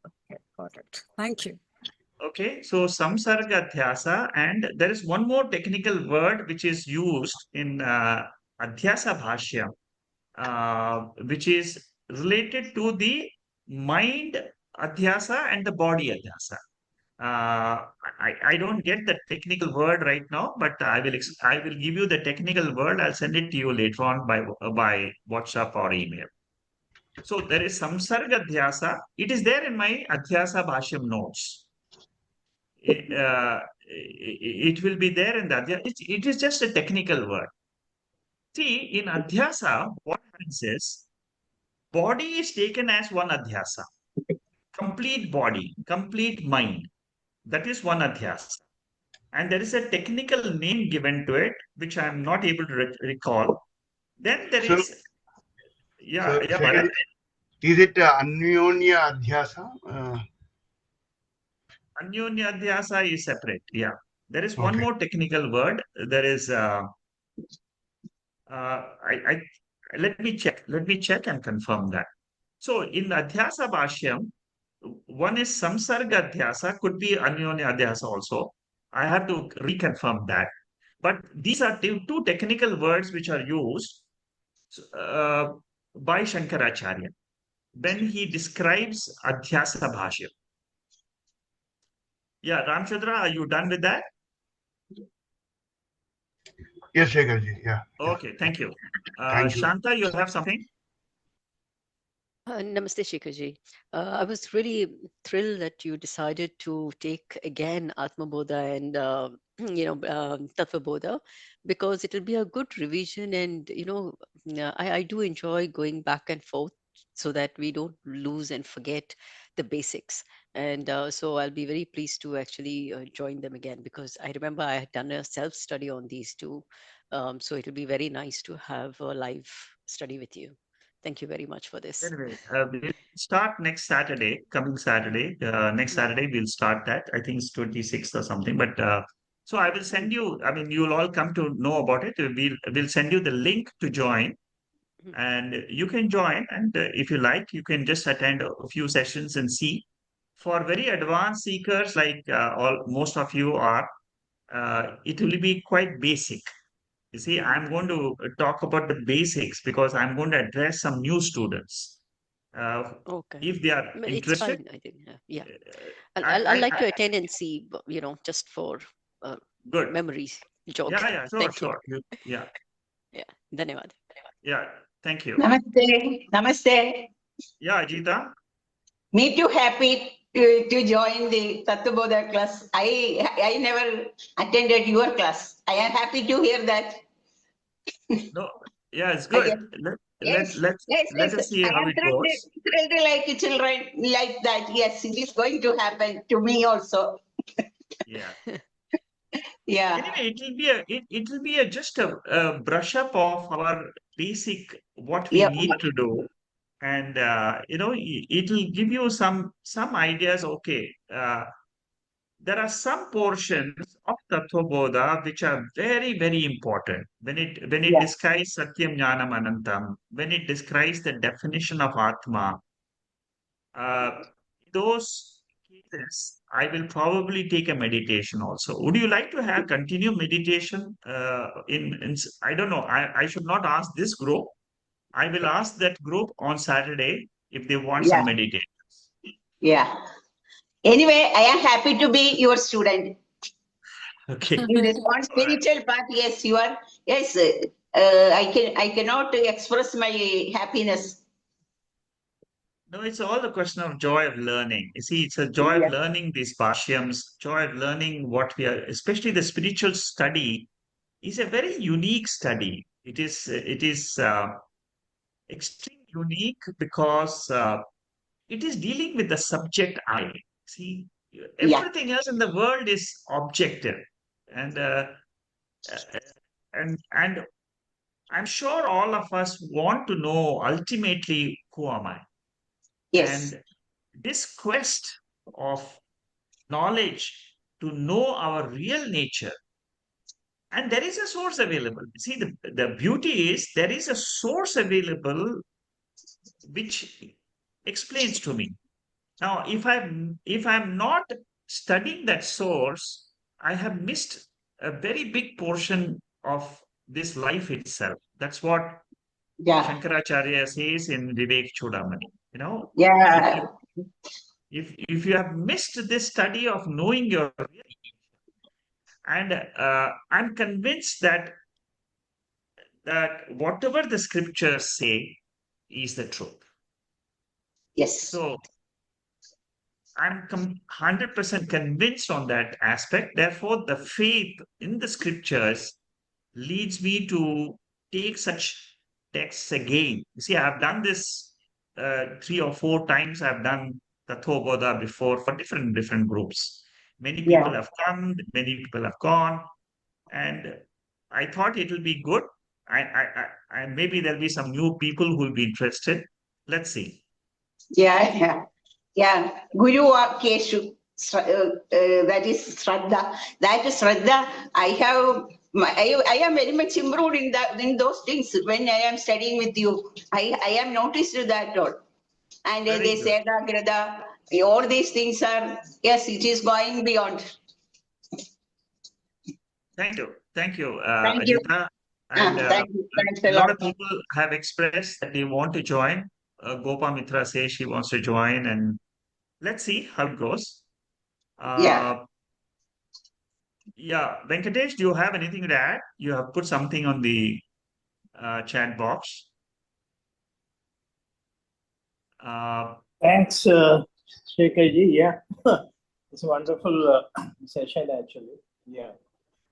got it. Thank you. Okay, so Samsarga Adhyasa, and there is one more technical word which is used in Adhyasa Bhashyam, which is related to the mind Adhyasa and the body Adhyasa. I don't get the technical word right now, but I will give you the technical word. I'll send it to you later on by WhatsApp or email. So there is Samsarga Adhyasa. It is there in my Adhyasa Bhashyam notes. It will be there in the Adhyasa. It is just a technical word. See, in Adhyasa, what happens is body is taken as one Adhyasa. Complete body, complete mind. That is one Adhyasa. And there is a technical name given to it, which I am not able to recall. Then there So, is, so yeah, second, Bharat. is it Anyonya Adhyasa? Anyonya Adhyasa is separate. Yeah. There is one Okay. more technical word. There is, let me check and confirm that. So in Adhyasa Bhashyam, one is Samsarga Adhyasa, could be Anyonya Adhyasa also. I have to reconfirm that. But these are two technical words which are used uh, by Shankaracharya when he describes Adhyasa Bhashyam. Yeah, Ramchandra, are you done with that? Yes, Shekharji. Yeah. Okay, thank you. Thank you. Shanta, you have something? Namaste, Shikhaji. I was really thrilled that you decided to take again Atma Bodha and Tattva Bodha, because it will be a good revision, and I do enjoy going back and forth so that we don't lose and forget the basics. And so I'll be very pleased to actually join them again, because I remember I had done a self study on these two. So it will be very nice to have a live study with you. Thank you very much for this. Anyway, we'll start next Saturday, coming Saturday. Next Saturday, we'll start that. I think it's 26th or something. But so I will send you, I mean, you'll all come to know about it. We'll send you the link to join, and you can join. And if you like, you can just attend a few sessions and see. For very advanced seekers, like most of you are, it will be quite basic. You see, I'm going to talk about the basics because I'm going to address some new students. Okay. If they are It's interested, fine, I think. Yeah. I I'd like to attend and see, just for good. memories jog. Yeah, sure, Thank you. sure. Yeah, Yeah. Dhanyawad. yeah. Thank you. Namaste. Namaste. Yeah, Ajita. Me too happy to join the Tattvabodha class. I never attended your class. I am happy to hear that. No, yeah, it's good. Let us see I how am it goes. thrilled like children like that. Yes, it is going to happen to me also. Yeah. Yeah. Anyway, it will be just a brush up of our basic what we Yep. need to do, and it will give you some ideas. Okay, there are some portions of Tattvabodha which are very, very important. When it Yeah. describes Satyam Jnanam Anantam, when it describes the definition of Atma, those this, I will probably take a meditation also. Would you like to have continue meditation? I don't know. I should not ask this group. I will ask that group on Saturday if they want Yeah. some meditation. Yeah. Anyway, I am happy to be your student. Okay. In this one spiritual part, yes, you are. Yes, I cannot express my happiness. No, it's all the question of joy of learning. You see, it's a joy Yeah. of learning these Bashyams, joy of learning what we are, especially the spiritual study is a very unique study. It is extremely unique because it is dealing with the subject I. See, Yeah. everything else in the world is objective, and and I'm sure all of us want to know ultimately who am I, Yes. and this quest of knowledge to know our real nature, and there is a source available. See, the beauty is there is a source available which explains to me. Now, if I'm not studying that source, I have missed a very big portion of this life itself. That's what Yeah. Shankaracharya says in Vivek Chudamani. You know, Yeah. if you have missed this study of knowing your real, and I'm convinced that whatever the scriptures say is the truth. Yes. So I'm 100% convinced on that aspect. Therefore, the faith in the scriptures leads me to take such texts again. You see, I've done this 3 or 4 times. I've done Tathobodha before for different groups. Many people Yeah. have come, many people have gone, and I thought it will be good. I maybe there'll be some new people who will be interested. Let's see. Yeah. Yeah. Yeah. Guru or Keshu. That is Shraddha. That is Shraddha. I am very much improved in those things when I am studying with you. I am noticed that all. And Very they good. say that Grada, all these things are, yes, it is going beyond. Thank you. Thank you, Thank you. Ajita. And Thank you. Thanks a a lot lot. of people have expressed that they want to join. Gopa Mitra says she wants to join, and let's see how it goes. Yeah. Yeah, Venkatesh, do you have anything to add? You have put something on the chat box. Thanks, Shekharji. Yeah, it's a wonderful session actually. Yeah.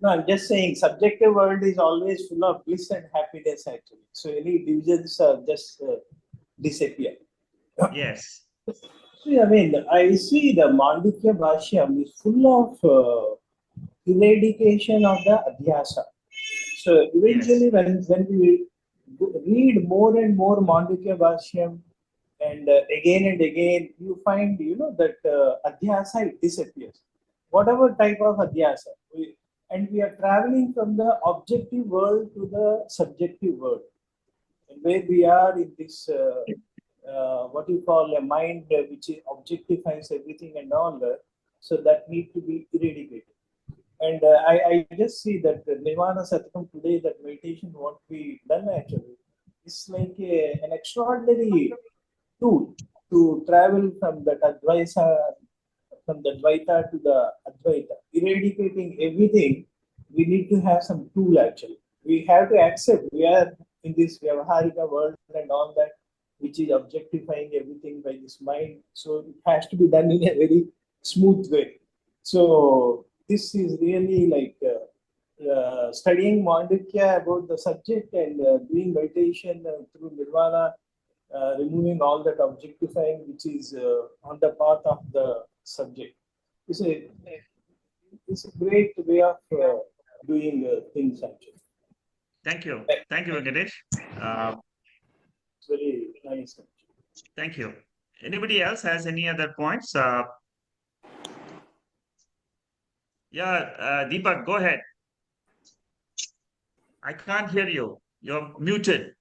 No, I'm just saying subjective world is always full of bliss and happiness actually. So any divisions just disappear. Yes. See, I mean, I see the Mandukya Bashyam is full of eradication of the Adhyasa. So eventually, when we read more and more Mandukya Bashyam, and again and again, you find that Adhyasa it disappears. Whatever type of Adhyasa, and we are traveling from the objective world to the subjective world, and where we are in this what you call a mind which objectifies everything and all that. So that need to be eradicated. And I just see that the Nirvana Satkam today, that meditation, what we done actually, is like an extraordinary tool to travel from that Advaita, from the Dvaita to the Advaita, eradicating everything. We need to have some tool actually. We have to accept we are in this Vyavaharika world and all that, which is objectifying everything by this mind. So it has to be done in a very smooth way. So this is really like studying Mandukya about the subject and doing meditation through Nirvana, removing all that objectifying which is on the path of the subject. It's a great way of doing things actually. Thank you. Thank you, Venkatesh. It's very nice. Thank you. Anybody else has any other points? Yeah, Deepak, go ahead. I can't hear you. You're muted.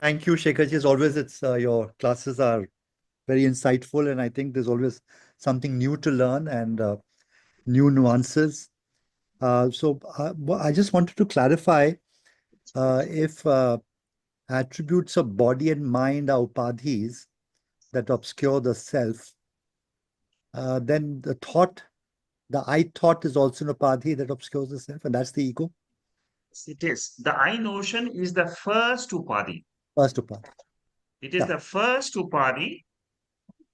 Thank you, Shekharji. As always, it's your classes are very insightful, and I think there's always something new to learn and new nuances. So I just wanted to clarify if attributes of body and mind are upadhis that obscure the self, then the I thought is also an upadhi that obscures the self, and that's the ego. It is. The I notion is the first upadhi. First upadhi. It is Yeah. the first upadhi,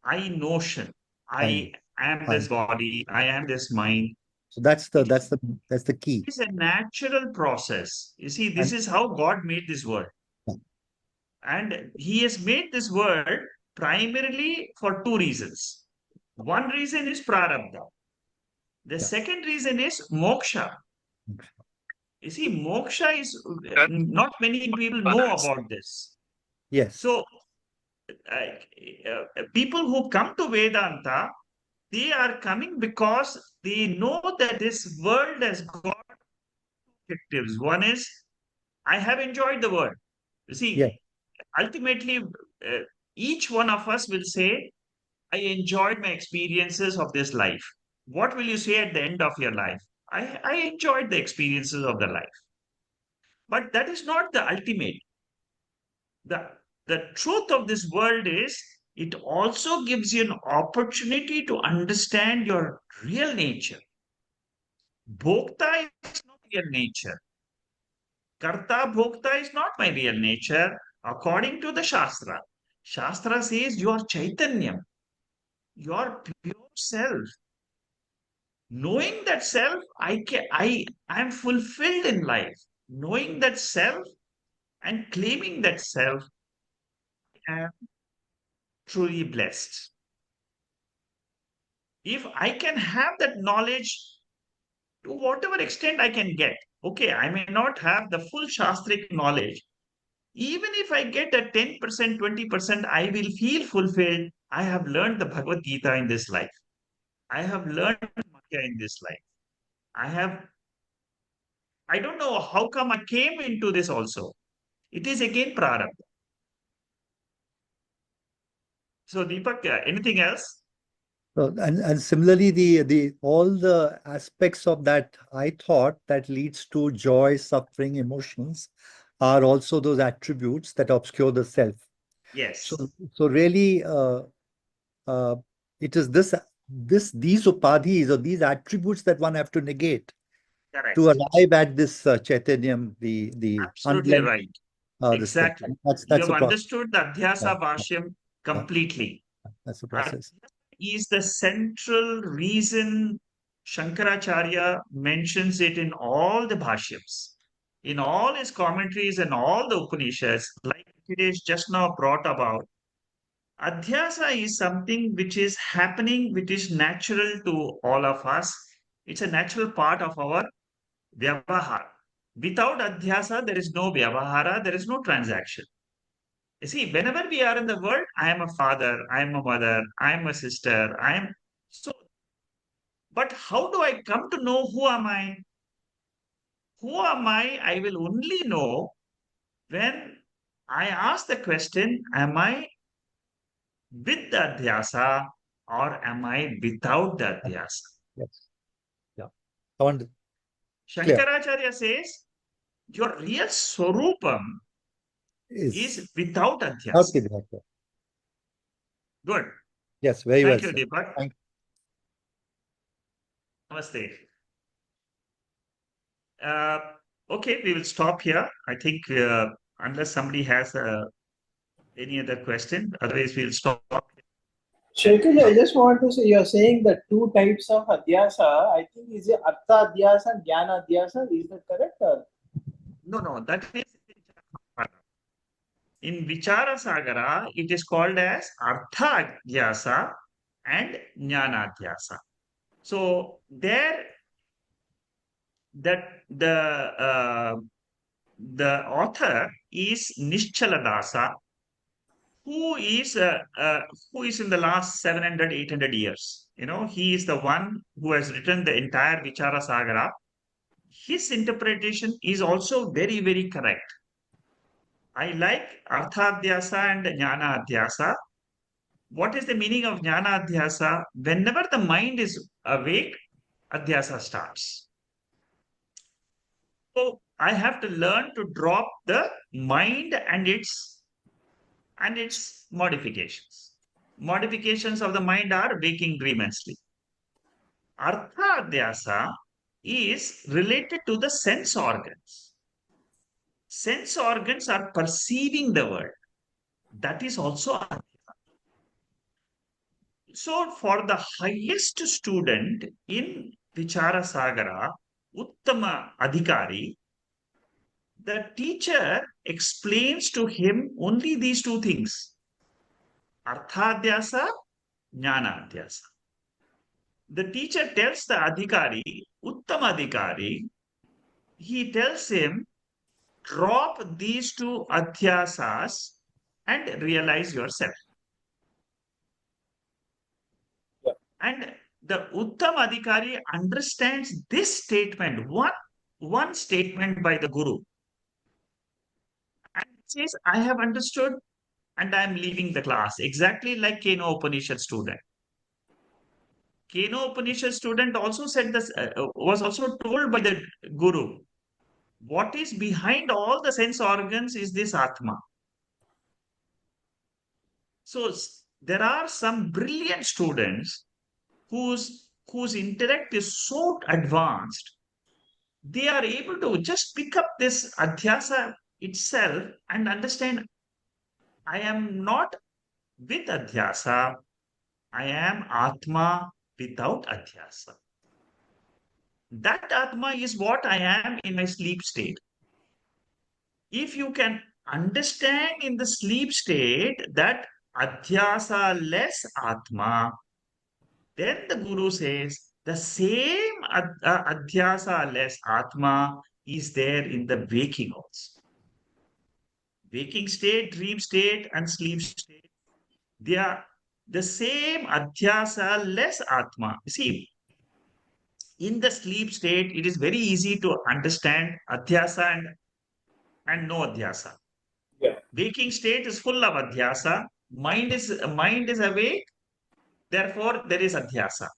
I notion. I am this body, I am this mind. So that's the key. It is a natural process. You see, this is how God made this world. Yeah. And He has made this world primarily for two reasons. One reason is prarabdha. The second reason is moksha. You see, moksha is not many people know about this. Yes. So, people who come to Vedanta, they are coming because they know that this world has got two objectives. One is, I have enjoyed the world. You see, Yeah. ultimately, each one of us will say, I enjoyed my experiences of this life. What will you say at the end of your life? I enjoyed the experiences of the life. But that is not the ultimate. The truth of this world is it also gives you an opportunity to understand your real nature. Bhokta is not real nature. Karta Bhokta is not my real nature according to the Shastra. Shastra says you are Chaitanyam, your pure self. Knowing that self, I am fulfilled in life. Knowing that self and claiming that self, I am truly blessed. If I can have that knowledge to whatever extent I can get, okay, I may not have the full Shastric knowledge. Even if I get a 10%, 20%, I will feel fulfilled. I have learned the Bhagavad Gita in this life. I have learned Maya in this life. I don't know how come I came into this also. It is again prarabdha. So Deepak, anything else? So, and similarly, the all the aspects of that I thought that leads to joy, suffering, emotions are also those attributes that obscure the self. Yes. So really, it is these upadhis or these attributes that one have to negate Correct. to arrive at this Chaitanyam, the Absolutely unblended, right. this thing. Exactly. That's You the have process. understood the Adhyasa Bashyam completely. That's the process. Is the central reason Shankaracharya mentions it in all the Bhashyams, in all his commentaries and all the Upanishads, like Hitesh just now brought about. Adhyasa is something which is happening, which is natural to all of us. It's a natural part of our Vyavahara. Without Adhyasa, there is no Vyavahara, there is no transaction. You see, whenever we are in the world, I am a father, I am a mother, I am a sister, I am so. But how do I come to know who am I? Who am I will only know when I ask the question, am I with the Adhyasa or am I without the Adhyasa? Yes. Yeah. I want clear. Shankaracharya says, your real Swarupam is without Adhyasa. Okay. Good. Yes, very well. Thank you, Sir. Deepak. Thank Namaste. Okay, we will stop here. I think unless somebody has any other question, otherwise we'll stop. Shekhar, I just want to say, you're saying the two types of adhyasa, I think is it Artha adhyasa and Jnana adhyasa, is that correct? Or? No, that is in Vichara Sagara, it is called as Artha Adhyasa and Jnana Adhyasa. So there, that the author is Nishchaladasa, who is in the last 700, 800 years. You know, he is the one who has written the entire Vichara Sagara. His interpretation is also very, very correct. I like Artha Adhyasa and Jnana Adhyasa. what is the meaning of jnana adhyasa? Whenever the mind is awake, adhyasa starts. So I have to learn to drop the mind and its modifications. Modifications of the mind are waking, dream, and sleep. Artha adhyasa is related to the sense organs. Sense organs are perceiving the world. That is also adhyasa. So for the highest student in Vichara Sagara, Uttama Adhikari, the teacher explains to him only these two things: Arthadhyasa, Jnanadhyasa. The teacher tells the Adhikari, Uttama Adhikari, he tells him, drop these two adhyasas and realize yourself. Yeah. And the Uttama Adhikari understands this statement, one statement by the Guru, and says, I have understood and I am leaving the class, exactly like Keno Upanishad student. Keno Upanishad student also said this, was also told by the Guru, what is behind all the sense organs is this Atma. So there are some brilliant students whose intellect is so advanced, they are able to just pick up this Adhyasa itself and understand, I am not with Adhyasa, I am Atma without Adhyasa. That Atma is what I am in my sleep state. If you can understand in the sleep state that Adhyasa less Atma, then the Guru says the same Adhyasa less Atma is there in the waking also. Waking state, dream state, and sleep state, they are the same Adhyasa less Atma. See, in the sleep state, it is very easy to understand Adhyasa and no Adhyasa. Yeah. Waking state is full of Adhyasa. Mind is awake, therefore there is Adhyasa.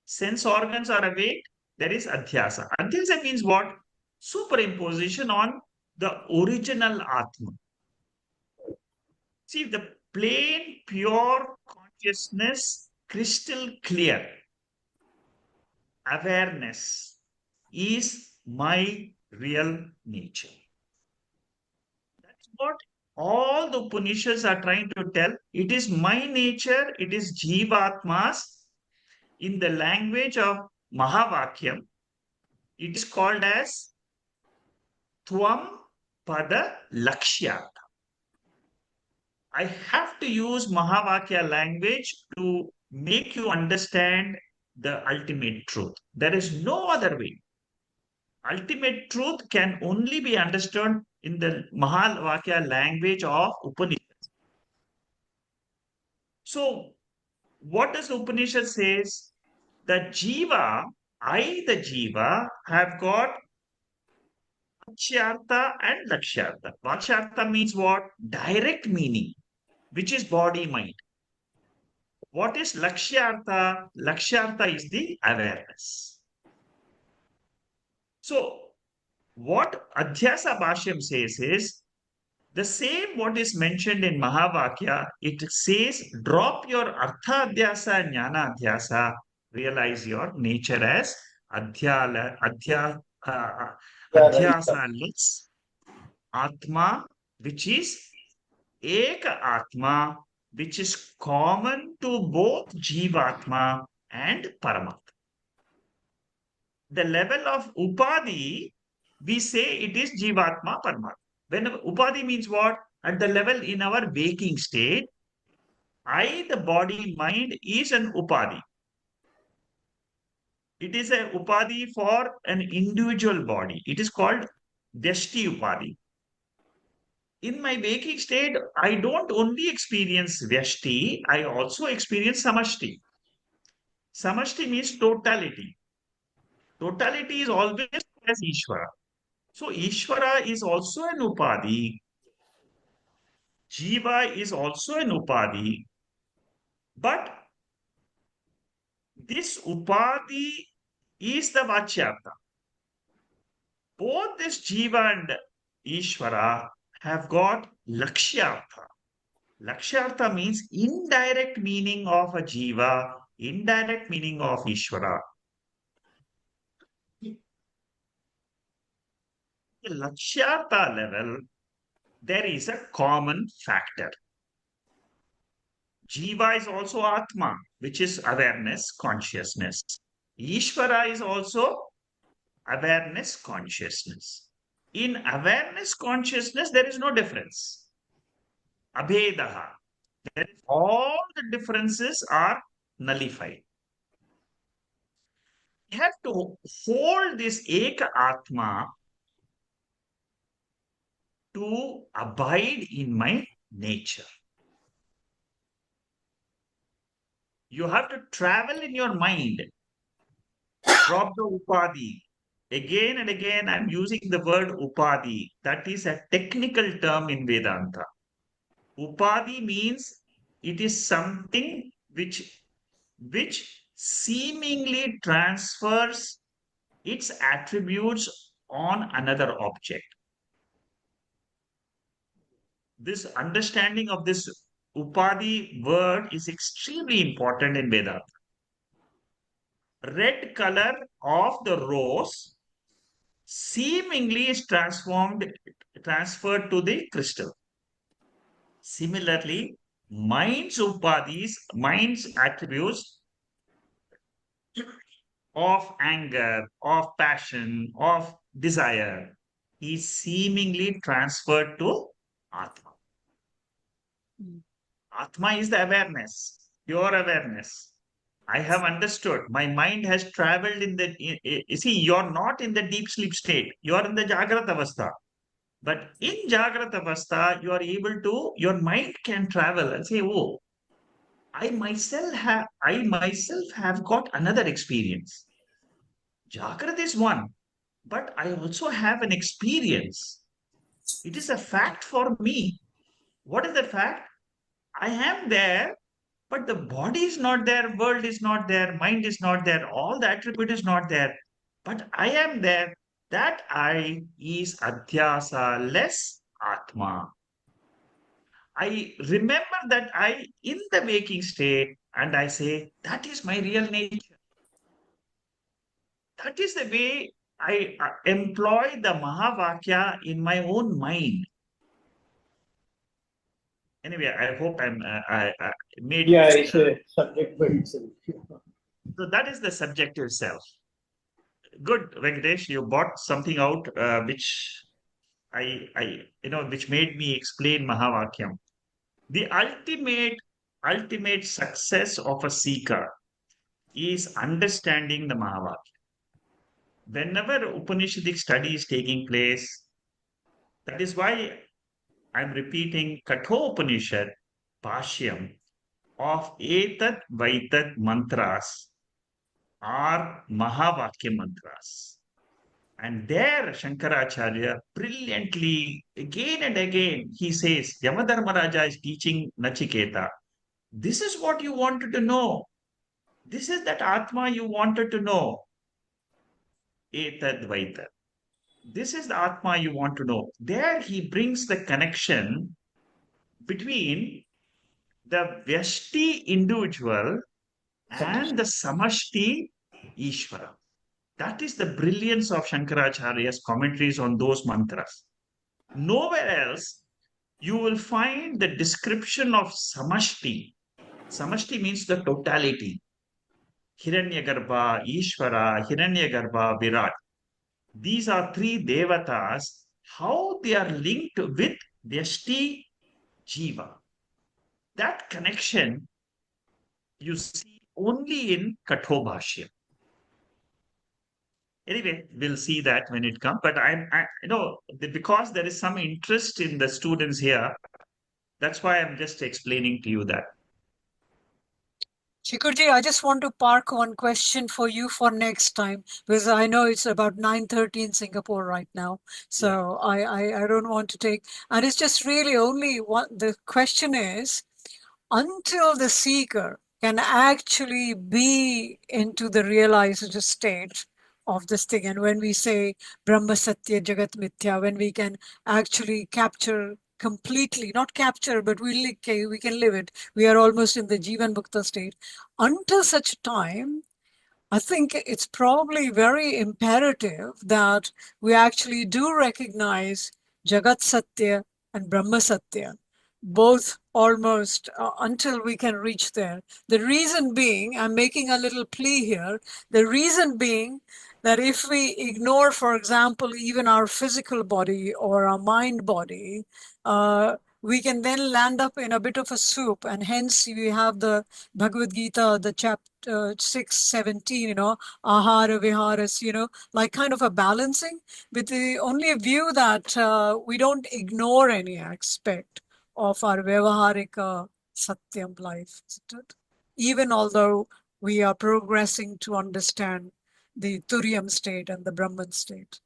Sense organs are awake, there is Adhyasa. Adhyasa means what? Superimposition on the original Atma. See, the plain, pure consciousness, crystal clear awareness is my real nature. That's what all the Upanishads are trying to tell. It is my nature, it is Jivatmas. In the language of Mahavakyam, it is called as Tvam Pada Lakshyata. I have to use Mahavakya language to make you understand the ultimate truth. There is no other way. Ultimate truth can only be understood in the Mahavakya language of Upanishads. So, what does Upanishad says? The Jiva, I the Jiva, have got Vakshyartha and Lakshyartha. Vakshyartha means what? Direct meaning, which is body mind. What is Lakshyartha? Lakshyartha is the awareness. So, what Adhyasa Bashyam says is the same what is mentioned in Mahavakya. It says, drop your Artha Adhyasa and Jnana Adhyasa, realize your nature as Adhyasa less Atma, which is Eka Atma, which is common to both Jivatma and Paramatma. The level of Upadhi, we say it is Jivatma, Paramatma. When Upadhi means what? At the level in our waking state, I, the body, mind, is an Upadhi. It is a Upadhi for an individual body. It is called Vyashti Upadhi. In my waking state, I don't only experience Vyashti, I also experience Samashti. Samashti means totality. Totality is always as Ishvara. So Ishvara is also an Upadhi. Jiva is also an Upadhi. But this Upadhi is the Vachyartha. Both this Jiva and Ishvara have got Lakshyartha. Lakshyartha means indirect meaning of a Jiva, indirect meaning of Ishvara. At the Lakshyartha level, there is a common factor. Jiva is also Atma, which is awareness, consciousness. Ishvara is also awareness, consciousness. In awareness, consciousness, there is no difference. Abhedaha. All the differences are nullified. We have to hold this Eka Atma to abide in my nature. You have to travel in your mind. Drop the Upadhi. Again and again, I'm using the word Upadhi. That is a technical term in Vedanta. Upadhi means it is something which seemingly transfers its attributes on another object. This understanding of this Upadhi word is extremely important in Vedanta. Red color of the rose seemingly is transferred to the crystal. Similarly, mind's upadhis, mind's attributes of anger, of passion, of desire is seemingly transferred to Atma. Atma is the awareness, pure awareness. I have understood. My mind has traveled in the. You see, you're not in the deep sleep state. You're in the Jagrata Avastha. But in Jagrata Avastha, you are able to. Your mind can travel and say, "Oh, I myself have got another experience. Jagrata is one, but I also have an experience. It is a fact for me. What is the fact? I am there, but the body is not there, world is not there, mind is not there, all the attribute is not there. But I am there. That I is Adhyasa less Atma. I remember that I in the waking state and I say, that is my real nature. That is the way I employ the Mahavakya in my own mind. Anyway, I hope I made. Yeah, it's a subject by itself. So that is the subjective self. Good, Venkatesh, you brought something out which which made me explain Mahavakyam. The ultimate success of a seeker is understanding the Mahavakya. Whenever Upanishadic study is taking place, that is why I'm repeating Kathopanishad, Bashyam of Etat Vaitat mantras are Mahavakya mantras. And there Shankaracharya brilliantly, again and again, he says, Yamadharmaraja is teaching Nachiketa. This is what you wanted to know. This is that Atma you wanted to know. Etad Vaita. This is the Atma you want to know. There he brings the connection between the Vyashti individual and the Samashti Ishvara. That is the brilliance of Shankaracharya's commentaries on those mantras. Nowhere else you will find the description of Samashti. Samashti means the totality. Hiranyagarbha, Ishvara, Hiranyagarbha, Virat. These are three devatas, how they are linked with Vyashti Jiva. That connection you see only in Katobhashya. Anyway, we'll see that when it comes. But because there is some interest in the students here, that's why I'm just explaining to you that. Shikurji, I just want to park one question for you for next time, because I know it's about 9:30 in Singapore right now. So I don't want to take, and it's just really only one, the question is, until the seeker can actually be into the realized state of this thing. And when we say Brahma Satya Jagat Mithya, when we can actually capture completely, not capture, but we can live it. We are almost in the Jivan Mukta state. Until such time, I think it's probably very imperative that we actually do recognize Jagat Satya and Brahma Satya, both almost until we can reach there. The reason being, I'm making a little plea here, the reason being that if we ignore, for example, even our physical body or our mind body, we can then land up in a bit of a soup, and hence we have the Bhagavad Gita, the chapter 6:17, ahara viharas, like kind of a balancing, with the only view that we don't ignore any aspect of our Vyavaharika Satyam life, isn't it? Even although we are progressing to understand the Turyam state and the Brahman state.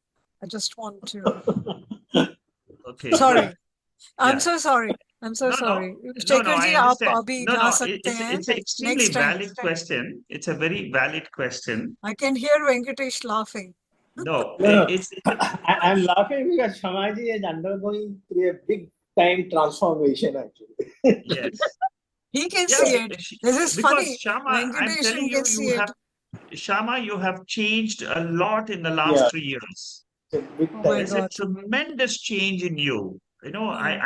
I just want to. Okay. Sorry. I'm Yeah. so sorry. I'm so No, sorry. no, Shekhar I ji, understand. abhi No, ja no, sakte it's hain. an extremely Next time. valid question. It's a very valid question. I can hear Venkatesh laughing. No, No, it's I'm laughing because Shamaji is undergoing through a big time transformation actually. yes. He can Yeah, see it. This is because funny. Shama, I'm telling Venkatesh you, can see it. Shama, you have changed a lot in the last Yeah, 3 years. it's a big Oh time. my There's a God. tremendous change in you. Hmm.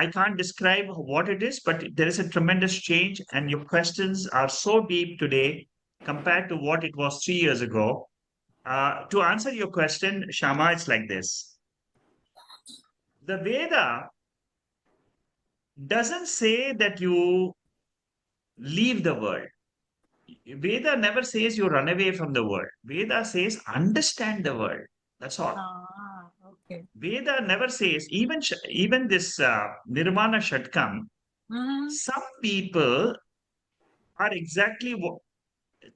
I can't describe what it is, but there is a tremendous change, and your questions are so deep today compared to what it was 3 years ago. To answer your question, Shama, it's like this. The Veda doesn't say that you leave the world. Veda never says you run away from the world. Veda says understand the world. That's all. Okay. Veda never says, even this Nirvana Shatkam, some people are exactly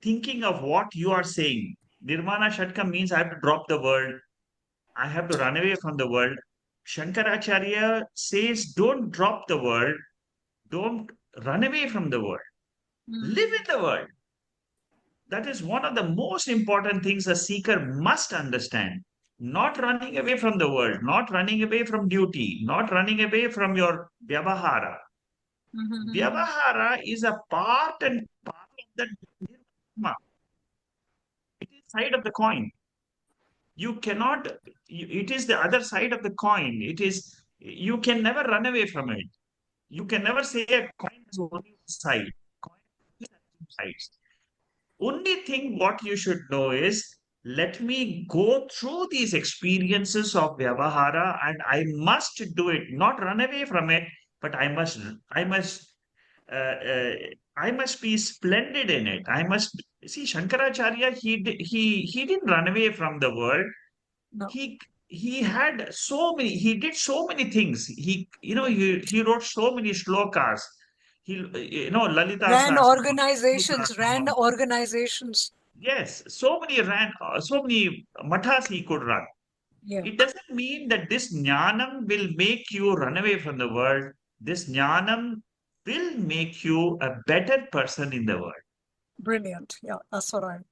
thinking of what you are saying. Nirvana Shatkam means I have to drop the world. I have to run away from the world. Shankaracharya says, don't drop the world. Don't run away from the world. Live in the world. That is one of the most important things a seeker must understand. Not running away from the world, not running away from duty, not running away from your vyavahara. Vyavahara is a part and part of the dharma. It is side of the coin. You cannot, it is the other side of the coin. You can never run away from it. You can never say a coin is only one side. Coin has two sides. Only thing what you should know is, let me go through these experiences of Vyavahara and I must do it, not run away from it, but uh, uh, I must be splendid in it. I must see Shankaracharya. He didn't run away from the world. No. He had so many. He did so many things. He wrote so many shlokas. Lalita Ran Sahasranam. organizations. Yes, so many mathas he could run. Yeah. It doesn't mean that this jnanam will make you run away from the world. This jnanam will make you a better person in the world. Brilliant. Yeah, that's what I'm.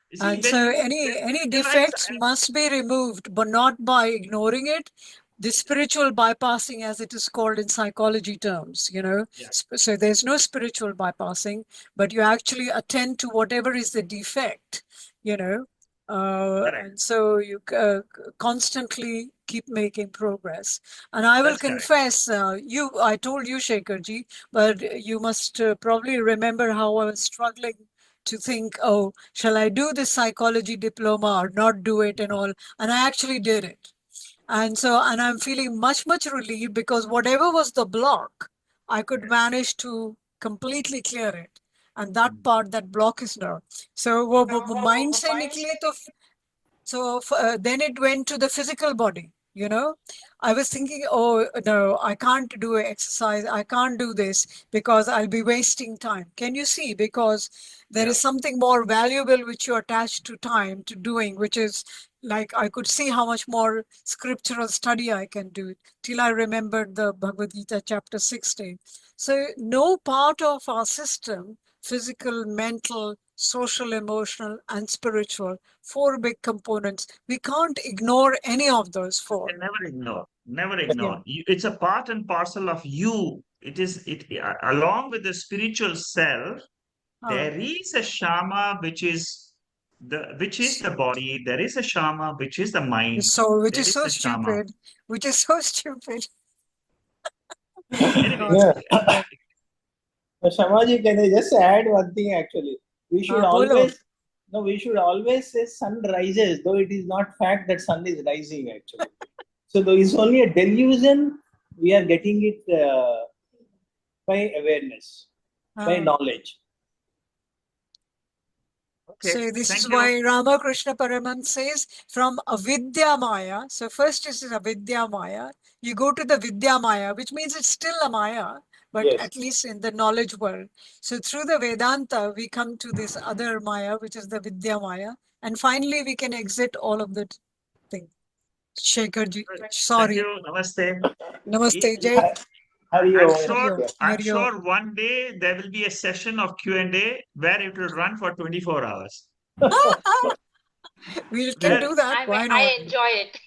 You see, And so when any you defects must be removed, but not by ignoring it. The spiritual bypassing, as it is called in psychology terms, Yeah. So there's no spiritual bypassing, but you actually attend to whatever is the defect, Correct. and so you constantly keep making progress. And I will That's correct. confess, I told you, Shekharji, but you must probably remember how I was struggling to think, oh, shall I do this psychology diploma or not do it and all? And I actually did it. And I'm feeling much, much relieved because whatever was the block, I could manage to completely clear it. And that part, that block is now. So, mind se nikle to so then it went to the physical body, I was thinking, oh, no, I can't do exercise. I can't do this because I'll be wasting time. Can you see? Because there is something more valuable which you attach to time to doing, which is like I could see how much more scriptural study I can do till I remembered the Bhagavad Gita chapter 16. So no part of our system, physical, mental, social, emotional, and spiritual, 4 big components, we can't ignore any of those 4. And never ignore. Never Yeah. ignore. It's a part and parcel of you. It is along with the spiritual self. There is a shama which is the body. There is a shama which is the mind. So, which There is is so a shama. stupid, which is so stupid. Anyway, Yeah. Shamaji, can I just add one thing actually? We should Bolo. we should always say sun rises, though it is not fact that sun is rising actually. So though it's only a delusion, we are getting it by awareness, by knowledge. okay. So this Thank is you. why Ramakrishna Paraman says from Avidya Maya. So first is Avidya Maya. You go to the Vidya Maya, which means it's still a Maya, but Yes. at least in the knowledge world. So through the Vedanta, we come to this other Maya, which is the Vidya Maya. And finally, we can exit all of that thing. Shekharji, Good. Thank sorry. you. Namaste. Namaste, Jay. Hari I'm Om. sure. I'm Hari Om. sure one day there will be a session of Q&A where it will run for 24 hours. We can Where, do that. Why not? I enjoy it.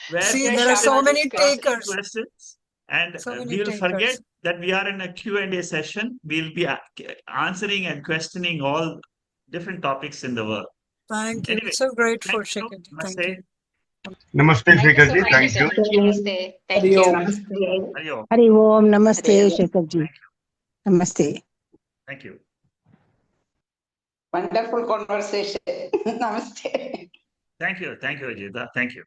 where See, Yes, there are so people Shamaji, many will ask takers. questions, and So many we'll forget takers. that we are in a Q&A session. We'll be answering and questioning all different topics in the world. Thank you. Anyway, So grateful, thank you. Shekharji. Thank Namaste. you. Namaste, Thank you so Shekharji. much, Thank you. Namaste. Thank Hari you. Om. Hari Om. Hari Om. Namaste, Hari Om. Shekharji. Thank you. Namaste. Thank you. Wonderful conversation. Namaste. Thank you. Thank you, Ajita. Thank you.